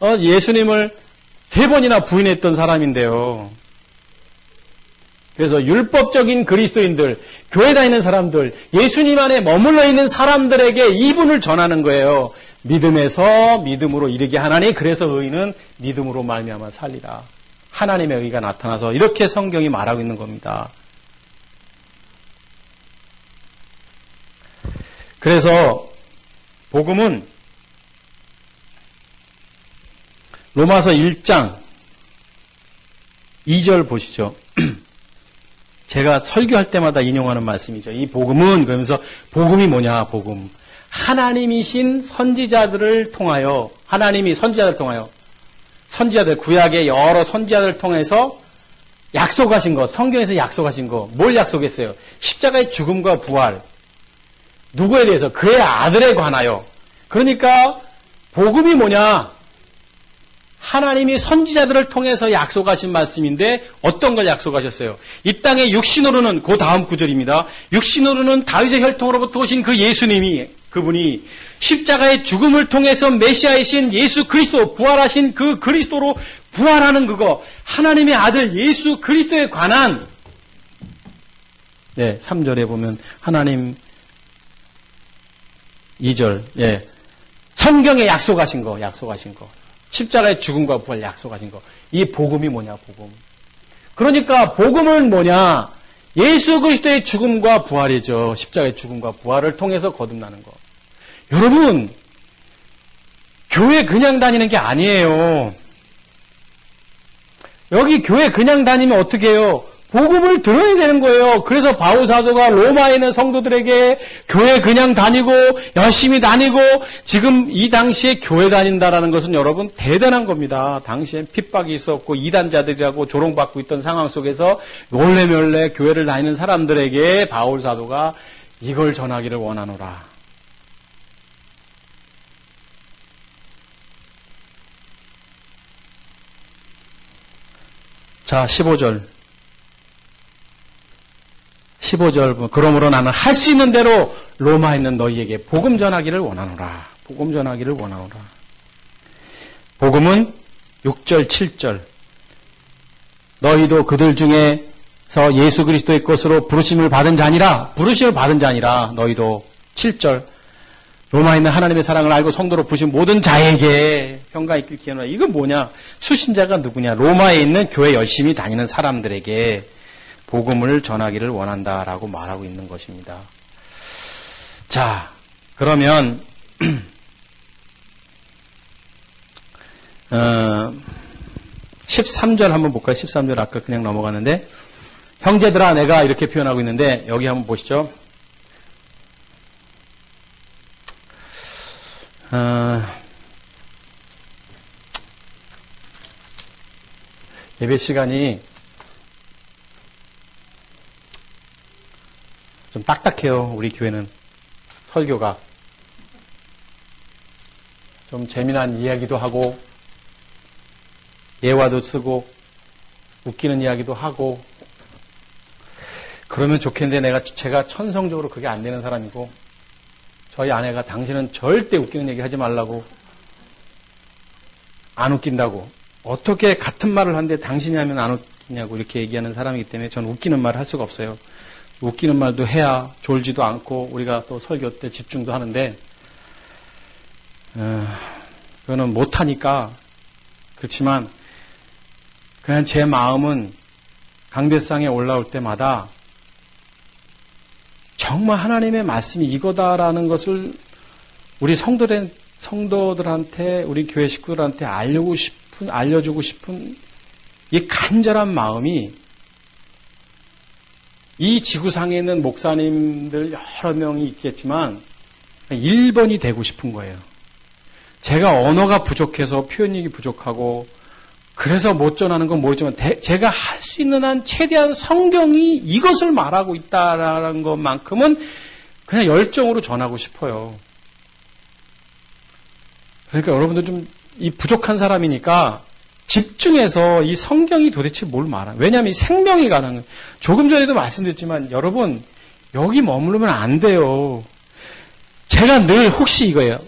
예수님을 3번이나 부인했던 사람인데요. 그래서 율법적인 그리스도인들, 교회 다니는 사람들, 예수님 안에 머물러 있는 사람들에게 이분을 전하는 거예요. 믿음에서 믿음으로 이르게 하나니. 그래서 의인은 믿음으로 말미암아 살리라. 하나님의 의가 나타나서 이렇게 성경이 말하고 있는 겁니다. 그래서 복음은 로마서 1장 2절 보시죠. 제가 설교할 때마다 인용하는 말씀이죠. 이 복음은, 그러면서 복음이 뭐냐, 복음. 하나님이신 선지자들을 통하여, 선지자들, 구약의 여러 선지자들을 통해서 약속하신 것, 성경에서 약속하신 것, 뭘 약속했어요? 십자가의 죽음과 부활. 누구에 대해서? 그의 아들에 관하여. 그러니까 복음이 뭐냐? 하나님이 선지자들을 통해서 약속하신 말씀인데 어떤 걸 약속하셨어요? 이 땅에 육신으로는, 그 다음 구절입니다. 육신으로는 다윗의 혈통으로부터 오신 그 예수님이, 그분이 십자가의 죽음을 통해서 메시아이신 예수 그리스도, 부활하신 그 그리스도로 부활하는 그거, 하나님의 아들 예수 그리스도에 관한, 3절에 보면 하나님 2절, 성경에 약속하신 거. 십자가의 죽음과 부활 약속하신 거. 이 복음이 뭐냐, 복음. 그러니까 복음은 뭐냐? 예수 그리스도의 죽음과 부활이죠. 십자가의 죽음과 부활을 통해서 거듭나는 거. 여러분, 교회 그냥 다니는 게 아니에요. 여기 교회 그냥 다니면 어떻게 해요? 복음을 들어야 되는 거예요. 그래서 바울 사도가 로마에 있는 성도들에게 교회 그냥 다니고 열심히 다니고, 지금 이 당시에 교회 다닌다라는 것은 여러분 대단한 겁니다. 당시엔 핍박이 있었고 이단자들이라고 조롱받고 있던 상황 속에서 몰래몰래 교회를 다니는 사람들에게 바울 사도가 이걸 전하기를 원하노라. 자, 15절. 그러므로 나는 할 수 있는 대로 로마에 있는 너희에게 복음 전하기를 원하노라. 복음 전하기를 원하노라. 복음은 6절, 7절. 너희도 그들 중에서 예수 그리스도의 것으로 부르심을 받은 자니라. 부르심을 받은 자니라. 너희도 7절. 로마에 있는 하나님의 사랑을 알고 성도로 부르신 모든 자에게 평강 있길 기원하노라. 이건 뭐냐? 수신자가 누구냐? 로마에 있는 교회 열심히 다니는 사람들에게 복음을 전하기를 원한다라고 말하고 있는 것입니다. 자, 그러면 13절 한번 볼까요? 13절 아까 그냥 넘어갔는데, 형제들아 내가 이렇게 표현하고 있는데 여기 한번 보시죠. 예배 시간이 좀 딱딱해요. 우리 교회는 설교가 좀 재미난 이야기도 하고 예화도 쓰고 웃기는 이야기도 하고 그러면 좋겠는데 제가 천성적으로 그게 안 되는 사람이고, 저희 아내가 당신은 절대 웃기는 얘기 하지 말라고, 안 웃긴다고, 어떻게 같은 말을 하는데 당신이 하면 안 웃기냐고 이렇게 얘기하는 사람이기 때문에 저는 웃기는 말을 할 수가 없어요. 웃기는 말도 해야 졸지도 않고 우리가 또 설교 때 집중도 하는데 그거는 못하니까. 그렇지만 그냥 제 마음은 강대상에 올라올 때마다 정말 하나님의 말씀이 이거다라는 것을 우리 성도들한테, 우리 교회 식구들한테 알려주고 싶은 이 간절한 마음이 이 지구상에 있는 목사님들 여러 명이 있겠지만 1번이 되고 싶은 거예요. 제가 언어가 부족해서 표현력이 부족하고 그래서 못 전하는 건 모르지만 제가 할 수 있는 한 최대한 성경이 이것을 말하고 있다라는 것만큼은 그냥 열정으로 전하고 싶어요. 그러니까 여러분들 좀 이 부족한 사람이니까 집중해서 이 성경이 도대체 뭘 말하는, 왜냐하면 이 생명이 가는 거예요. 조금 전에도 말씀드렸지만 여러분 여기 머무르면 안 돼요. 제가 늘 혹시 이거예요.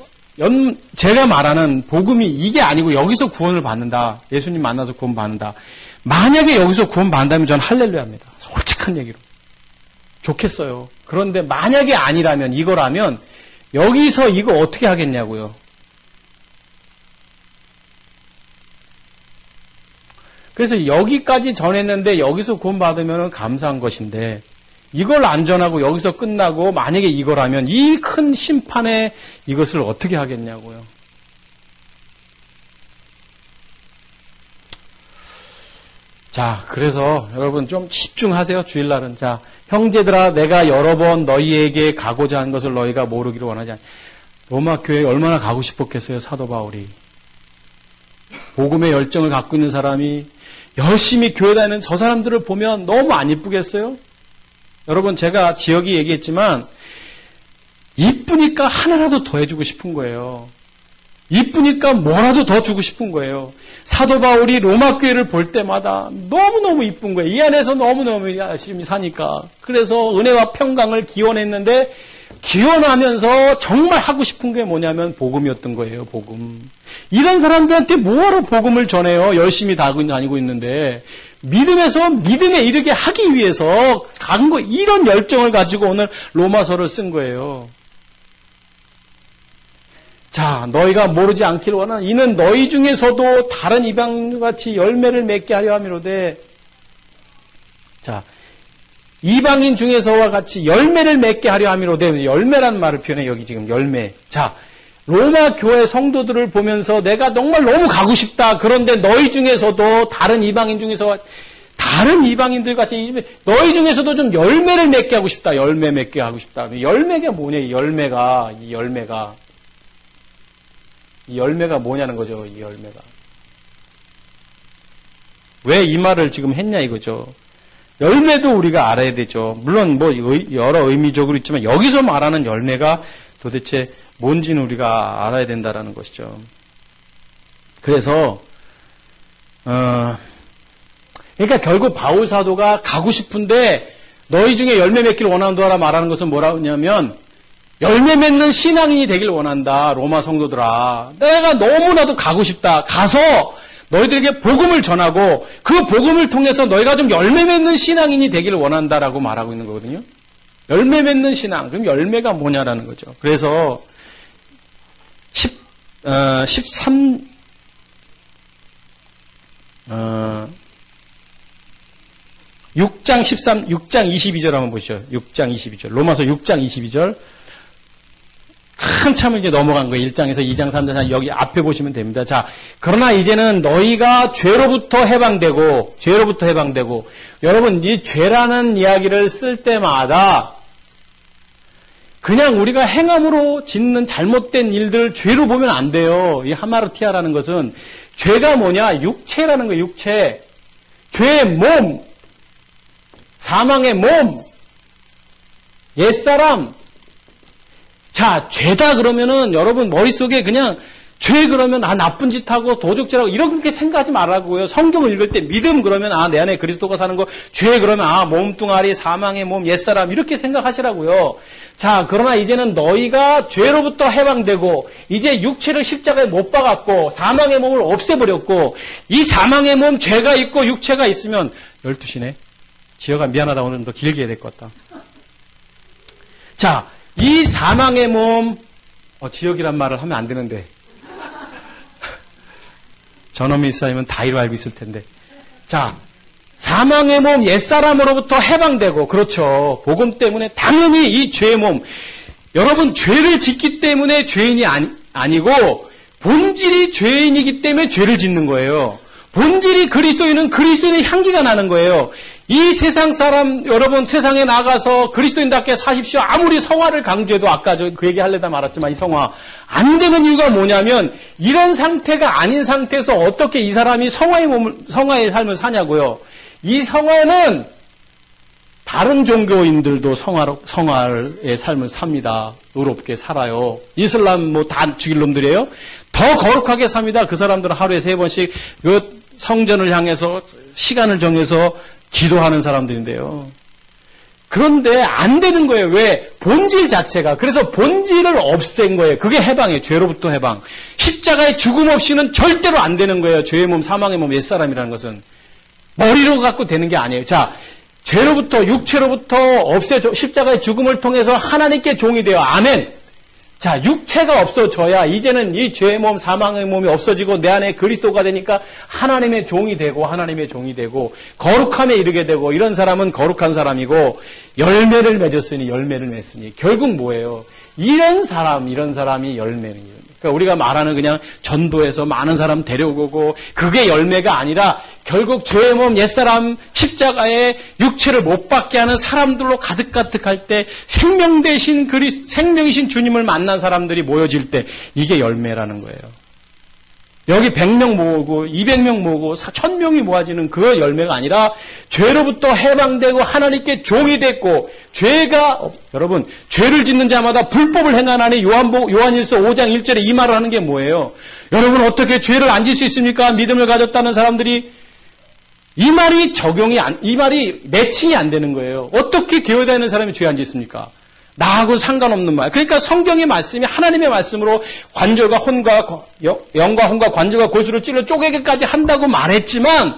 제가 말하는 복음이 이게 아니고 여기서 구원을 받는다, 예수님 만나서 구원 받는다, 만약에 여기서 구원 받는다면 저는 할렐루야입니다. 솔직한 얘기로 좋겠어요. 그런데 만약에 아니라면, 이거라면 여기서 이거 어떻게 하겠냐고요. 그래서 여기까지 전했는데 여기서 구원 받으면 감사한 것인데, 이걸 안 전하고 여기서 끝나고 만약에 이거라면 이 큰 심판에 이것을 어떻게 하겠냐고요. 자, 그래서 여러분 좀 집중하세요. 주일날은. 자, 형제들아 내가 여러 번 너희에게 가고자 한 것을 너희가 모르기를 원하지 않아. 로마 교회에 얼마나 가고 싶었겠어요, 사도 바울이. 복음의 열정을 갖고 있는 사람이 열심히 교회 다니는 저 사람들을 보면 너무 안 이쁘겠어요? 여러분, 제가 지역이 얘기했지만 이쁘니까 하나라도 더 해주고 싶은 거예요. 이쁘니까 뭐라도 더 주고 싶은 거예요. 사도 바울이 로마 교회를 볼 때마다 너무너무 이쁜 거예요. 이 안에서 너무너무 열심히 사니까. 그래서 은혜와 평강을 기원했는데, 기원하면서 정말 하고 싶은 게 뭐냐면 복음이었던 거예요. 복음. 이런 사람들한테 뭐하러 복음을 전해요? 열심히 다니고 있는데. 믿음에서 믿음에 이르게 하기 위해서 간 거, 이런 열정을 가지고 오늘 로마서를 쓴 거예요. 자, 너희가 모르지 않기를 원하는 이는 너희 중에서도 다른 이방인과 같이 열매를 맺게 하려 함이로되. 자, 이방인 중에서와 같이 열매를 맺게 하려 함이로 되면서 열매라는 말을 표현해 여기 지금 열매. 자, 로마 교회 성도들을 보면서 내가 정말 너무 가고 싶다. 그런데 너희 중에서도 다른 이방인 중에서 다른 이방인들 같이 너희 중에서도 좀 열매를 맺게 하고 싶다. 열매 맺게 하고 싶다. 열매가 뭐냐? 이 열매가 뭐냐는 거죠. 이 열매가. 왜 이 말을 지금 했냐 이거죠. 열매도 우리가 알아야 되죠. 물론 뭐 여러 의미적으로 있지만 여기서 말하는 열매가 도대체 뭔지는 우리가 알아야 된다라는 것이죠. 그래서 그러니까 결국 바울 사도가 가고 싶은데 너희 중에 열매 맺기를 원한다라 말하는 것은 뭐라고 하냐면 열매 맺는 신앙인이 되길 원한다. 로마 성도들아. 내가 너무나도 가고 싶다. 가서 너희들에게 복음을 전하고 그 복음을 통해서 너희가 좀 열매 맺는 신앙인이 되기를 원한다라고 말하고 있는 거거든요. 열매 맺는 신앙. 그럼 열매가 뭐냐라는 거죠. 그래서 6장 22절 한번 보시죠. 6장 22절. 로마서 6장 22절. 한참을 이제 넘어간 거예요. 1장에서 2장, 3장, 4장. 여기 앞에 보시면 됩니다. 자, 그러나 이제는 너희가 죄로부터 해방되고, 여러분, 이 죄라는 이야기를 쓸 때마다 그냥 우리가 행함으로 짓는 잘못된 일들을 죄로 보면 안 돼요. 이 하마르티아라는 것은 죄가 뭐냐? 육체라는 거예요. 육체. 죄의 몸. 사망의 몸. 옛사람. 자, 죄다 그러면은 여러분 머릿속에 그냥 죄 그러면 나쁜 짓 하고 도적질하고 이렇게 생각하지 말라고요. 성경을 읽을 때 믿음 그러면 내 안에 그리스도가 사는 거, 죄 그러면 몸뚱아리, 사망의 몸, 옛사람 이렇게 생각하시라고요. 자, 그러나 이제는 너희가 죄로부터 해방되고 이제 육체를 십자가에 못 박았고 사망의 몸을 없애버렸고 이 사망의 몸 죄가 있고 육체가 있으면 12시네. 지혁아 미안하다. 오늘 더 길게 해야 될 것 같다. 자, 이 사망의 몸 지혁이란 말을 하면 안 되는데 저놈이 있으면 다 이로 알고 있을 텐데. 자, 사망의 몸 옛사람으로부터 해방되고 그렇죠. 복음 때문에 당연히 이 죄의 몸 여러분 죄를 짓기 때문에 죄인이 아니고 본질이 죄인이기 때문에 죄를 짓는 거예요. 본질이 그리스도인은 그리스도인의 향기가 나는 거예요. 이 세상 사람 여러분 세상에 나가서 그리스도인답게 사십시오. 아무리 성화를 강조해도 아까 그 얘기 하려다 말았지만 이 성화 안 되는 이유가 뭐냐면 이런 상태가 아닌 상태에서 어떻게 이 사람이 성화의 삶을 사냐고요. 이 성화는 다른 종교인들도 성화의 삶을 삽니다. 의롭게 살아요. 이슬람 다 죽일 놈들이에요. 더 거룩하게 삽니다. 그 사람들은 하루에 3번씩 그 성전을 향해서 시간을 정해서 기도하는 사람들인데요. 그런데 안 되는 거예요. 왜? 본질 자체가. 그래서 본질을 없앤 거예요. 그게 해방이에요. 죄로부터 해방. 십자가의 죽음 없이는 절대로 안 되는 거예요. 죄의 몸, 사망의 몸, 옛사람이라는 것은. 머리로 갖고 되는 게 아니에요. 자, 죄로부터, 육체로부터 십자가의 죽음을 통해서 하나님께 종이 되어. 아멘. 자, 육체가 없어져야 이제는 이 죄의 몸, 사망의 몸이 없어지고 내 안에 그리스도가 되니까 하나님의 종이 되고 거룩함에 이르게 되고 이런 사람은 거룩한 사람이고 열매를 맺으니 결국 뭐예요? 이런 사람이 열매는 그러니까 우리가 말하는 그냥 전도해서 많은 사람 데려오고 그게 열매가 아니라 결국 죄의 몸 옛사람 십자가에 육체를 못 받게 하는 사람들로 가득할 때 생명이신 주님을 만난 사람들이 모여질 때 이게 열매라는 거예요. 여기 100명 모으고 200명 모으고 1000명이 모아지는 그 열매가 아니라 죄로부터 해방되고 하나님께 종이 됐고 여러분 죄를 짓는 자마다 불법을 행하나니 요한일서 5장 1절에 이 말을 하는 게 뭐예요? 여러분 어떻게 죄를 안 질 수 있습니까? 믿음을 가졌다는 사람들이 이 말이 매칭이 안 되는 거예요. 어떻게 교회 다니는 사람이 죄 안 짓습니까? 나하고는 상관없는 말. 그러니까 성경의 말씀이 하나님의 말씀으로 관절과 영과 혼과 관절과 골수를 찔러 쪼개기까지 한다고 말했지만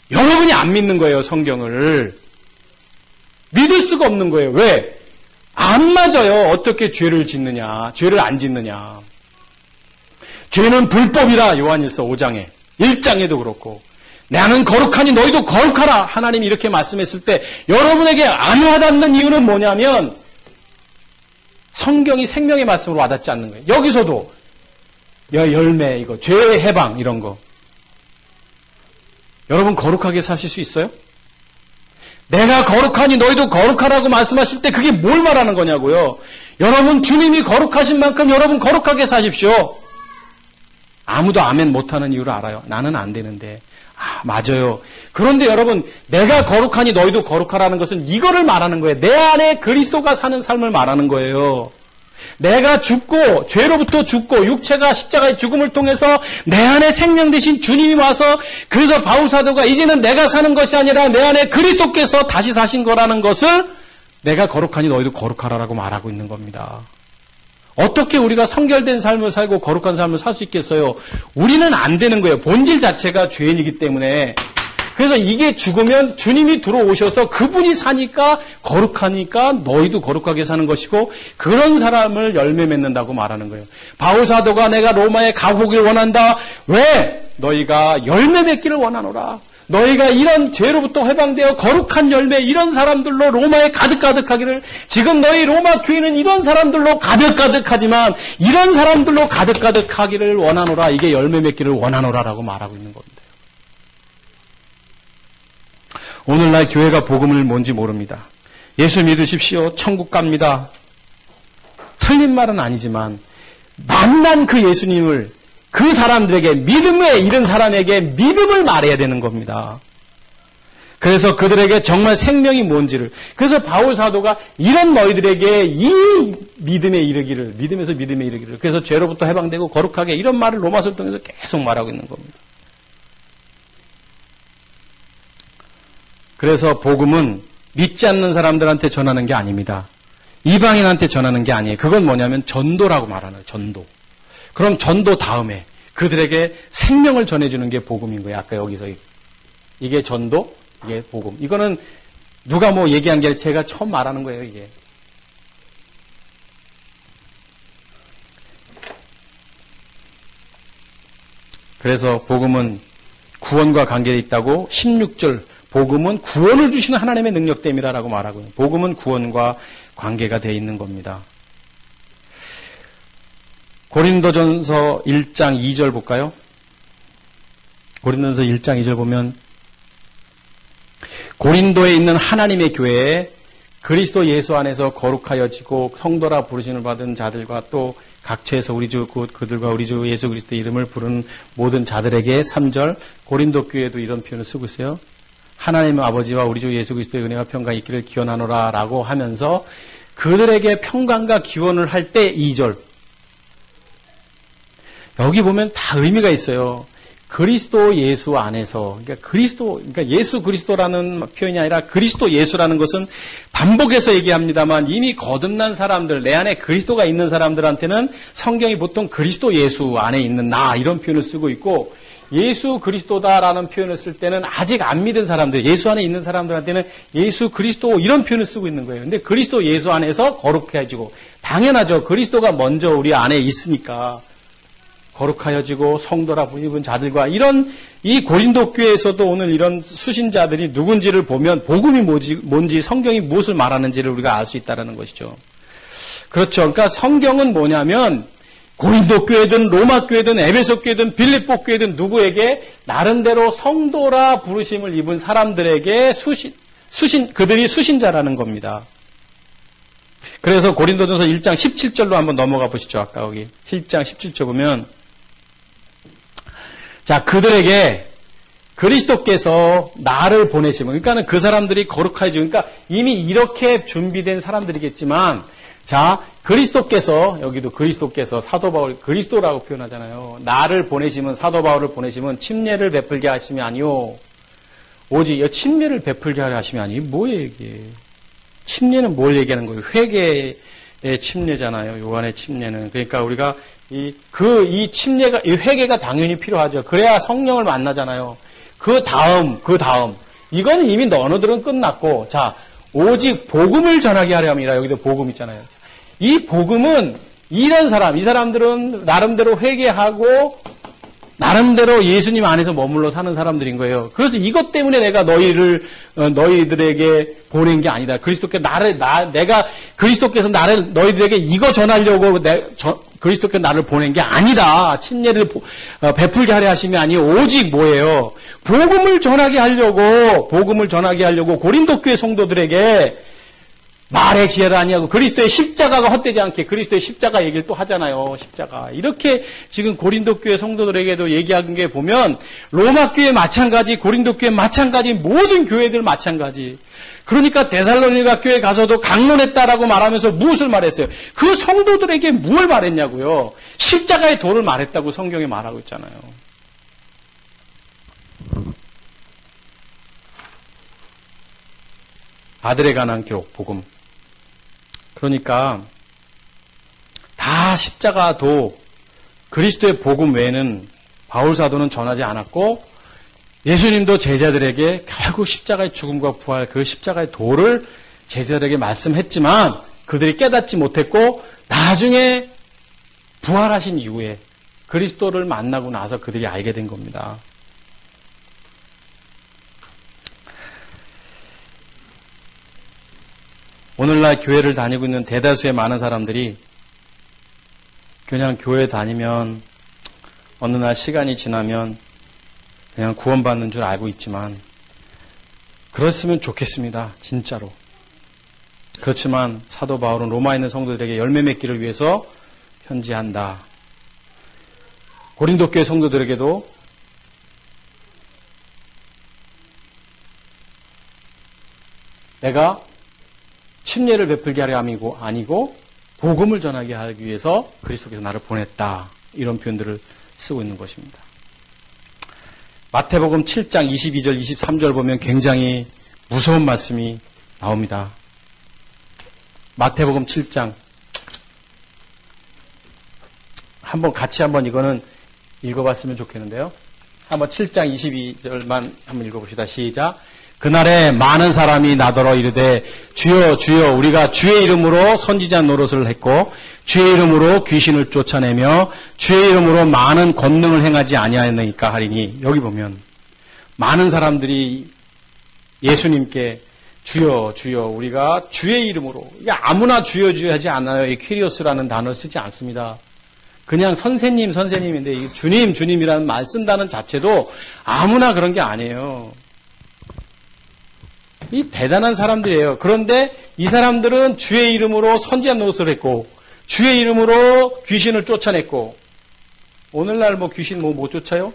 여러분이 안 믿는 거예요. 성경을. 믿을 수가 없는 거예요. 왜? 안 맞아요. 어떻게 죄를 짓느냐. 죄를 안 짓느냐. 죄는 불법이다. 요한일서 5장에. 1장에도 그렇고. 나는 거룩하니 너희도 거룩하라. 하나님이 이렇게 말씀했을 때 여러분에게 안 와닿는 이유는 뭐냐면 성경이 생명의 말씀으로 와닿지 않는 거예요. 여기서도 열매, 이거 죄의 해방 이런 거. 여러분 거룩하게 사실 수 있어요? 내가 거룩하니 너희도 거룩하라고 말씀하실 때 그게 뭘 말하는 거냐고요. 여러분 주님이 거룩하신 만큼 여러분 거룩하게 사십시오. 아무도 아멘 못하는 이유를 알아요. 나는 안 되는데. 맞아요. 그런데 여러분 내가 거룩하니 너희도 거룩하라는 것은 이거를 말하는 거예요. 내 안에 그리스도가 사는 삶을 말하는 거예요. 내가 죽고 죄로부터 죽고 육체가 십자가의 죽음을 통해서 내 안에 생명 되신 주님이 와서 그래서 바울 사도가 이제는 내가 사는 것이 아니라 내 안에 그리스도께서 다시 사신 거라는 것을 내가 거룩하니 너희도 거룩하라라고 말하고 있는 겁니다. 어떻게 우리가 성결된 삶을 살고 거룩한 삶을 살 수 있겠어요? 우리는 안 되는 거예요. 본질 자체가 죄인이기 때문에. 그래서 이게 죽으면 주님이 들어오셔서 그분이 사니까 거룩하니까 너희도 거룩하게 사는 것이고 그런 사람을 열매 맺는다고 말하는 거예요. 바울 사도가 내가 로마에 가보길 원한다. 왜? 너희가 열매 맺기를 원하노라. 너희가 이런 죄로부터 해방되어 거룩한 열매 이런 사람들로 로마에 가득가득하기를 지금 너희 로마 교회는 이런 사람들로 가득가득하지만 이런 사람들로 가득가득하기를 원하노라. 이게 열매 맺기를 원하노라라고 말하고 있는 겁니다. 오늘날 교회가 복음을 뭔지 모릅니다. 예수 믿으십시오. 천국 갑니다. 틀린 말은 아니지만 만난 그 예수님을 그 사람들에게 믿음에 이른 사람에게 믿음을 말해야 되는 겁니다. 그래서 그들에게 정말 생명이 뭔지를 그래서 바울 사도가 이런 너희들에게 이 믿음에 이르기를 믿음에서 믿음에 이르기를 그래서 죄로부터 해방되고 거룩하게 이런 말을 로마서를 통해서 계속 말하고 있는 겁니다. 그래서 복음은 믿지 않는 사람들한테 전하는 게 아닙니다. 이방인한테 전하는 게 아니에요. 그건 뭐냐면 전도라고 말하는 거예요. 전도. 그럼 전도 다음에 그들에게 생명을 전해주는 게 복음인 거예요. 아까 여기서 이게 전도, 이게 복음. 이거는 누가 뭐 얘기한 게 아니라 제가 처음 말하는 거예요. 이게. 그래서 복음은 구원과 관계가 있다고 16절 복음은 구원을 주시는 하나님의 능력됨이라고 말하고요. 복음은 구원과 관계가 되어 있는 겁니다. 고린도전서 1장 2절 볼까요? 고린도전서 1장 2절 보면 고린도에 있는 하나님의 교회에 그리스도 예수 안에서 거룩하여지고 성도라 부르심을 받은 자들과 또 각처에서 우리 주 그들과 우리 주 예수 그리스도 이름을 부르는 모든 자들에게 3절 고린도 교회도 이런 표현을 쓰고 있어요. 하나님의 아버지와 우리 주 예수 그리스도의 은혜와 평강이 있기를 기원하노라 라고 하면서 그들에게 평강과 기원을 할 때 2절 여기 보면 다 의미가 있어요. 그리스도 예수 안에서 그러니까 예수 그리스도라는 표현이 아니라 그리스도 예수라는 것은 반복해서 얘기합니다만 이미 거듭난 사람들 내 안에 그리스도가 있는 사람들한테는 성경이 보통 그리스도 예수 안에 있는 나 이런 표현을 쓰고 있고 예수 그리스도다라는 표현을 쓸 때는 아직 안 믿은 사람들, 예수 안에 있는 사람들한테는 예수 그리스도 이런 표현을 쓰고 있는 거예요. 근데 그리스도 예수 안에서 거룩해지고 당연하죠. 그리스도가 먼저 우리 안에 있으니까 거룩하여지고 성도라 부르는 자들과 이런 이 고린도 교회에서도 오늘 이런 수신자들이 누군지를 보면 복음이 뭔지 성경이 무엇을 말하는지를 우리가 알 수 있다는 것이죠. 그렇죠. 그러니까 성경은 뭐냐면 고린도 교회든 로마 교회든 에베소 교회든 빌립보 교회든 누구에게 나름대로 성도라 부르심을 입은 사람들에게 그들이 수신자라는 겁니다. 그래서 고린도전서 1장 17절로 한번 넘어가 보시죠. 아까 여기 1장 17절 보면 자 그들에게 그리스도께서 나를 보내시면 그러니까는 그 사람들이 거룩하죠. 그러니까 이미 이렇게 준비된 사람들이겠지만 자 그리스도께서 여기도 그리스도께서 사도 바울 그리스도라고 표현하잖아요. 나를 보내시면 사도 바울을 보내시면 침례를 베풀게 하심이 아니요 오직 침례를 베풀게 하심이 아니 뭐예요 이게 침례는 뭘 얘기하는 거예요? 회개의 침례잖아요. 요한의 침례는 그러니까 우리가 이 침례가 이 회개가 당연히 필요하죠. 그래야 성령을 만나잖아요. 그 다음 이거는 이미 너희들은 끝났고 자 오직 복음을 전하게 하려 함이라 여기도 복음 있잖아요. 이 복음은 이런 사람 이 사람들은 나름대로 회개하고 나름대로 예수님 안에서 머물러 사는 사람들인 거예요. 그래서 이것 때문에 내가 너희들에게 보낸 게 아니다. 내가 그리스도께서 너희들에게 이거 전하려고 그리스도께서 나를 보낸 게 아니다. 침례를 베풀게 하려 하심이 아니요 오직 뭐예요? 복음을 전하게 하려고 고린도 교회 성도들에게 말의 지혜를 아니하고 그리스도의 십자가가 헛되지 않게 그리스도의 십자가 얘기를 또 하잖아요. 십자가. 이렇게 지금 고린도 교회 성도들에게도 얘기하는 게 보면 로마 교회 마찬가지, 고린도 교회 마찬가지, 모든 교회들 마찬가지. 그러니까 데살로니가 교회 가서도 강론했다라고 말하면서 무엇을 말했어요? 그 성도들에게 무엇을 말했냐고요. 십자가의 도를 말했다고 성경에 말하고 있잖아요. 아들에 관한 기록, 복음. 그러니까 다 십자가도 그리스도의 복음 외에는 바울 사도는 전하지 않았고 예수님도 제자들에게 결국 십자가의 죽음과 부활, 그 십자가의 도를 제자들에게 말씀했지만 그들이 깨닫지 못했고 나중에 부활하신 이후에 그리스도를 만나고 나서 그들이 알게 된 겁니다. 오늘날 교회를 다니고 있는 대다수의 많은 사람들이 그냥 교회 다니면 어느 날 시간이 지나면 그냥 구원받는 줄 알고 있지만 그렇으면 좋겠습니다. 진짜로. 그렇지만 사도 바울은 로마에 있는 성도들에게 열매 맺기를 위해서 편지한다. 고린도 교회 성도들에게도 내가 침례를 베풀게 하려 함이고 아니고 복음을 전하게 하기 위해서 그리스도께서 나를 보냈다. 이런 표현들을 쓰고 있는 것입니다. 마태복음 7장 22절 23절 보면 굉장히 무서운 말씀이 나옵니다. 마태복음 7장 같이 한번 이거는 읽어봤으면 좋겠는데요. 한번 7장 22절만 한번 읽어봅시다. 시작. 그날에 많은 사람이 나더러 이르되 주여 주여 우리가 주의 이름으로 선지자 노릇을 했고 주의 이름으로 귀신을 쫓아내며 주의 이름으로 많은 권능을 행하지 아니하였나이까 하리니 여기 보면 많은 사람들이 예수님께 주여 주여 우리가 주의 이름으로 아무나 주여 주여 하지 않아요. 이 퀴리오스라는 단어를 쓰지 않습니다. 그냥 선생님인데 이 주님이라는 말 쓴다는 자체도 아무나 그런 게 아니에요. 이 대단한 사람들이에요. 그런데 이 사람들은 주의 이름으로 선지자 노릇을 했고 주의 이름으로 귀신을 쫓아냈고 오늘날 귀신 못 쫓아요?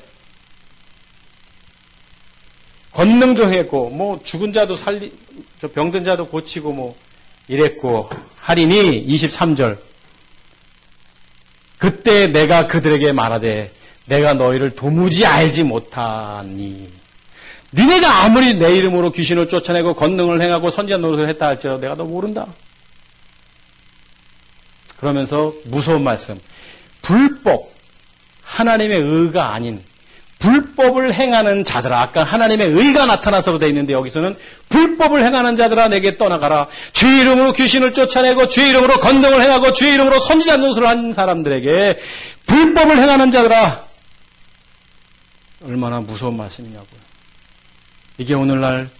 권능도 했고 죽은 자도 병든 자도 고치고 이랬고 하리니 23절 그때 내가 그들에게 말하되 내가 너희를 도무지 알지 못하니 니네가 아무리 내 이름으로 귀신을 쫓아내고 권능을 행하고 선지자 노릇을 했다 할지라도 내가 너 모른다. 그러면서 무서운 말씀. 불법, 하나님의 의가 아닌 불법을 행하는 자들아. 아까 하나님의 의가 나타나서 되어 있는데 여기서는 불법을 행하는 자들아 내게 떠나가라. 주의 이름으로 귀신을 쫓아내고 주의 이름으로 권능을 행하고 주의 이름으로 선지자 노릇을 한 사람들에게 불법을 행하는 자들아. 얼마나 무서운 말씀이냐고요. 이게 오늘날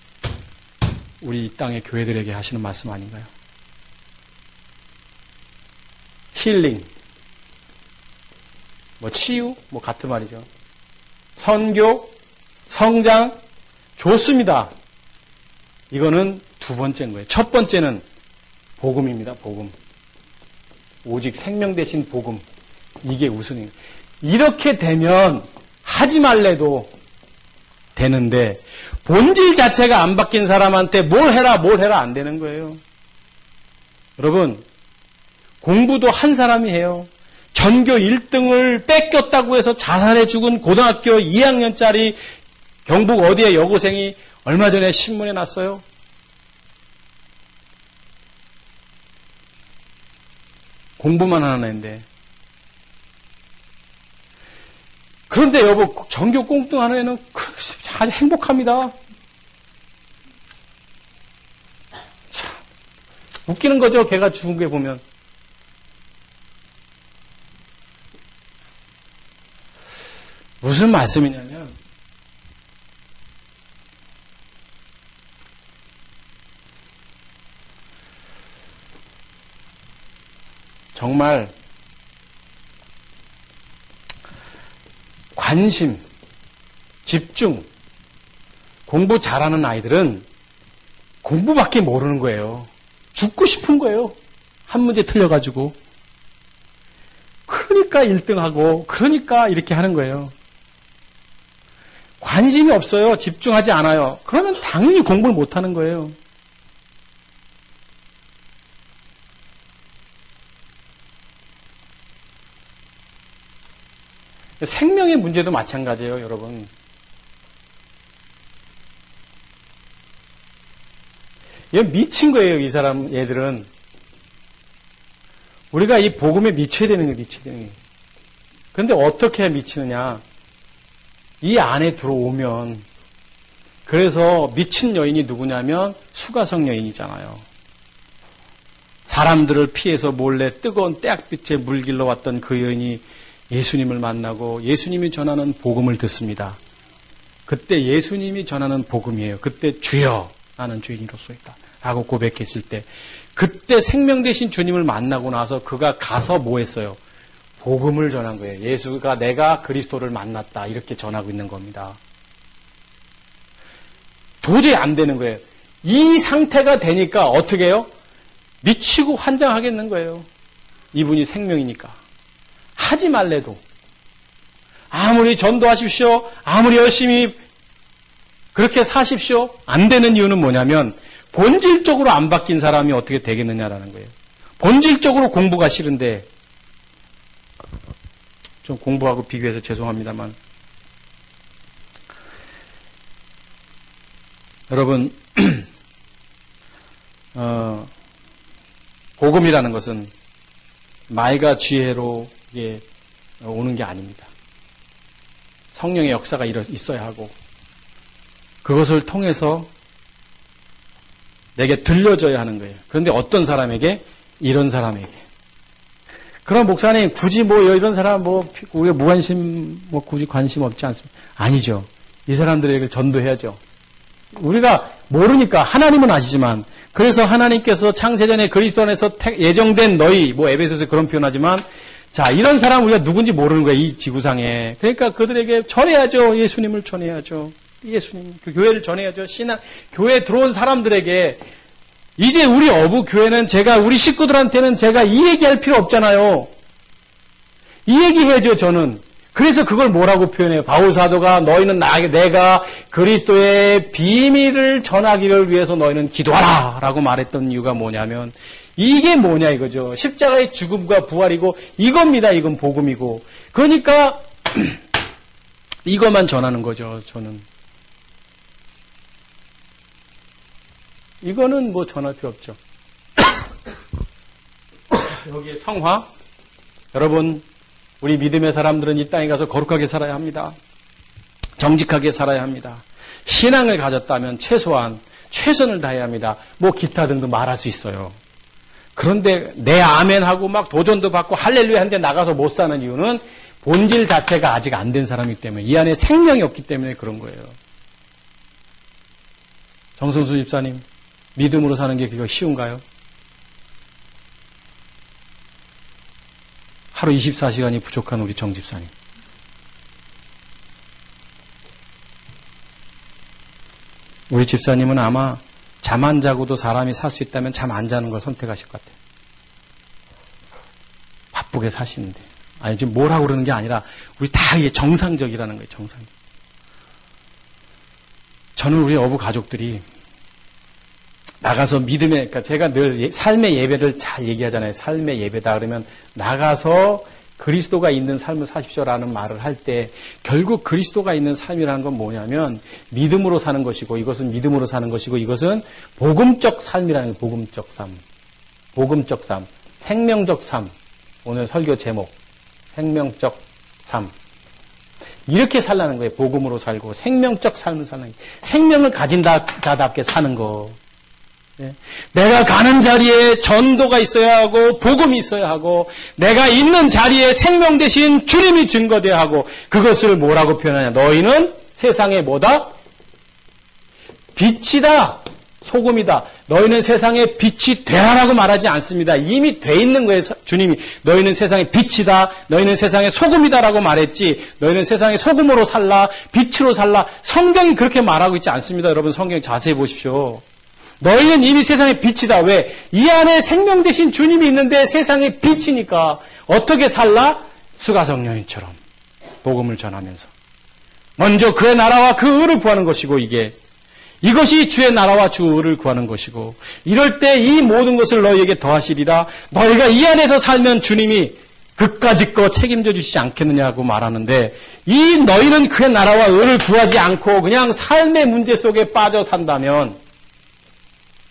우리 이 땅의 교회들에게 하시는 말씀 아닌가요? 힐링, 치유, 같은 말이죠. 선교, 성장, 좋습니다. 이거는 두 번째인 거예요. 첫 번째는 복음입니다. 복음. 오직 생명 대신 복음. 이게 우선이에요. 이렇게 되면 하지 말래도 되는데 본질 자체가 안 바뀐 사람한테 뭘 해라 안 되는 거예요. 여러분 공부도 한 사람이 해요. 전교 1등을 뺏겼다고 해서 자살해 죽은 고등학교 2학년짜리 경북 어디의 여고생이 얼마 전에 신문에 났어요. 공부만 하는 애인데. 그런데 여보 전교 꽁뚱하는 애는 아주 행복합니다. 참 웃기는 거죠. 걔가 죽은 게 보면. 무슨 말씀이냐면 정말 관심, 집중, 공부 잘하는 아이들은 공부밖에 모르는 거예요. 죽고 싶은 거예요. 한 문제 틀려가지고. 그러니까 1등하고 그러니까 이렇게 하는 거예요. 관심이 없어요. 집중하지 않아요. 그러면 당연히 공부를 못하는 거예요. 생명의 문제도 마찬가지예요, 여러분. 얘 미친 거예요, 이 사람, 얘들은. 우리가 이 복음에 미쳐야 되는 거예요, 미쳐야 되는 거예요. 그런데 어떻게 미치느냐? 이 안에 들어오면, 그래서 미친 여인이 누구냐면 수가성 여인이잖아요. 사람들을 피해서 몰래 뜨거운 때학빛에 물길러 왔던 그 여인이 예수님을 만나고 예수님이 전하는 복음을 듣습니다. 그때 예수님이 전하는 복음이에요. 그때 주여 나는 죄인으로서 있다 라고 고백했을 때 그때 생명 되신 주님을 만나고 나서 그가 가서 뭐 했어요? 복음을 전한 거예요. 예수가 내가 그리스도를 만났다 이렇게 전하고 있는 겁니다. 도저히 안 되는 거예요. 이 상태가 되니까 어떻게 해요? 미치고 환장하겠는 거예요. 이분이 생명이니까. 하지 말래도 아무리 전도하십시오. 아무리 열심히 그렇게 사십시오. 안 되는 이유는 뭐냐면 본질적으로 안 바뀐 사람이 어떻게 되겠느냐라는 거예요. 본질적으로 공부가 싫은데 좀 공부하고 비교해서 죄송합니다만 여러분 복음이라는 것은 말과 지혜로 오는 게 아닙니다. 성령의 역사가 있어야 하고 그것을 통해서 내게 들려줘야 하는 거예요. 그런데 어떤 사람에게? 이런 사람에게. 그럼 목사님 굳이 이런 사람 우리가 무관심 굳이 관심 없지 않습니까? 아니죠. 이 사람들에게 전도해야죠. 우리가 모르니까 하나님은 아시지만 그래서 하나님께서 창세전에 그리스도 안에서 예정된 너희 에베소서에 그런 표현하지만 자 이런 사람 우리가 누군지 모르는 거예요. 이 지구상에. 그러니까 그들에게 전해야죠. 예수님을 전해야죠. 예수님 그 교회를 전해야죠. 교회에 들어온 사람들에게 이제 우리 어부 교회는 우리 식구들한테는 제가 이 얘기할 필요 없잖아요. 이 얘기해야죠. 저는. 그래서 그걸 뭐라고 표현해요? 바울 사도가 너희는 내가 그리스도의 비밀을 전하기를 위해서 너희는 기도하라 라고 말했던 이유가 뭐냐면 이게 뭐냐 이거죠. 십자가의 죽음과 부활이고 이겁니다. 이건 복음이고. 그러니까 이것만 전하는 거죠. 저는. 이거는 전할 필요 없죠. 여기에 성화. 여러분 우리 믿음의 사람들은 이 땅에 가서 거룩하게 살아야 합니다. 정직하게 살아야 합니다. 신앙을 가졌다면 최소한 최선을 다해야 합니다. 기타 등등 말할 수 있어요. 그런데 내 아멘하고 막 도전도 받고 할렐루야 하는데 나가서 못 사는 이유는 본질 자체가 아직 안 된 사람이기 때문에 이 안에 생명이 없기 때문에 그런 거예요. 정성수 집사님, 믿음으로 사는 게 그거 쉬운가요? 하루 24시간이 부족한 우리 정 집사님. 우리 집사님은 아마 잠 안 자고도 사람이 살 수 있다면 잠 안 자는 걸 선택하실 것 같아요. 바쁘게 사시는데. 아니, 지금 뭐라고 그러는 게 아니라 우리 다 이게 정상적이라는 거예요, 정상적. 저는 우리 어부 가족들이 나가서 그러니까 제가 늘 삶의 예배를 잘 얘기하잖아요. 삶의 예배다 그러면 나가서 그리스도가 있는 삶을 사십시오라는 말을 할 때 결국 그리스도가 있는 삶이라는 건 뭐냐면 믿음으로 사는 것이고 이것은 믿음으로 사는 것이고 이것은 복음적 삶이라는 거예요. 복음적 삶. 복음적 삶. 생명적 삶. 오늘 설교 제목. 생명적 삶. 이렇게 살라는 거예요. 복음으로 살고 생명적 삶을 사는 거예요. 생명을 가진 자답게 사는 거. 내가 가는 자리에 전도가 있어야 하고 복음이 있어야 하고 내가 있는 자리에 생명 되신 주님이 증거되어야 하고 그것을 뭐라고 표현하냐? 너희는 세상의 뭐다? 빛이다. 소금이다. 너희는 세상의 빛이 되라라고 말하지 않습니다. 이미 돼 있는 거예요. 주님이 너희는 세상의 빛이다. 너희는 세상의 소금이다라고 말했지. 너희는 세상의 소금으로 살라. 빛으로 살라. 성경이 그렇게 말하고 있지 않습니다. 여러분 성경 자세히 보십시오. 너희는 이미 세상의 빛이다. 왜? 이 안에 생명 되신 주님이 있는데 세상의 빛이니까 어떻게 살라? 수가성령님처럼 복음을 전하면서 먼저 그의 나라와 그 의를 구하는 것이고 이것이 주의 나라와 주 의를 구하는 것이고 이럴 때 이 모든 것을 너희에게 더하시리라. 너희가 이 안에서 살면 주님이 그까짓 거 책임져 주시지 않겠느냐고 말하는데 이 너희는 그의 나라와 의를 구하지 않고 그냥 삶의 문제 속에 빠져 산다면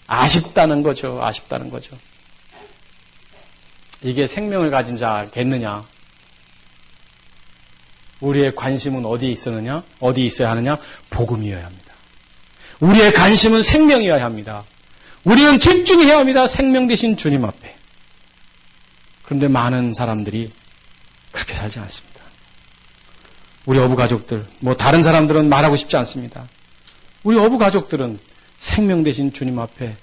아쉽다는 거죠. 아쉽다는 거죠. 이게 생명을 가진 자겠느냐? 우리의 관심은 어디에 있었느냐? 어디에 있어야 하느냐? 복음이어야 합니다. 우리의 관심은 생명이어야 합니다. 우리는 집중해야 합니다. 생명 되신 주님 앞에. 그런데 많은 사람들이 그렇게 살지 않습니다. 우리 어부 가족들, 다른 사람들은 말하고 싶지 않습니다. 우리 어부 가족들은 생명 되신 주님 앞에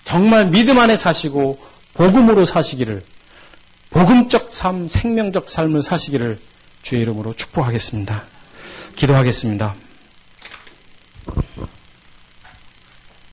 정말 믿음 안에 사시고 복음으로 사시기를, 복음적 삶, 생명적 삶을 사시기를 주의 이름으로 축복하겠습니다. 기도하겠습니다.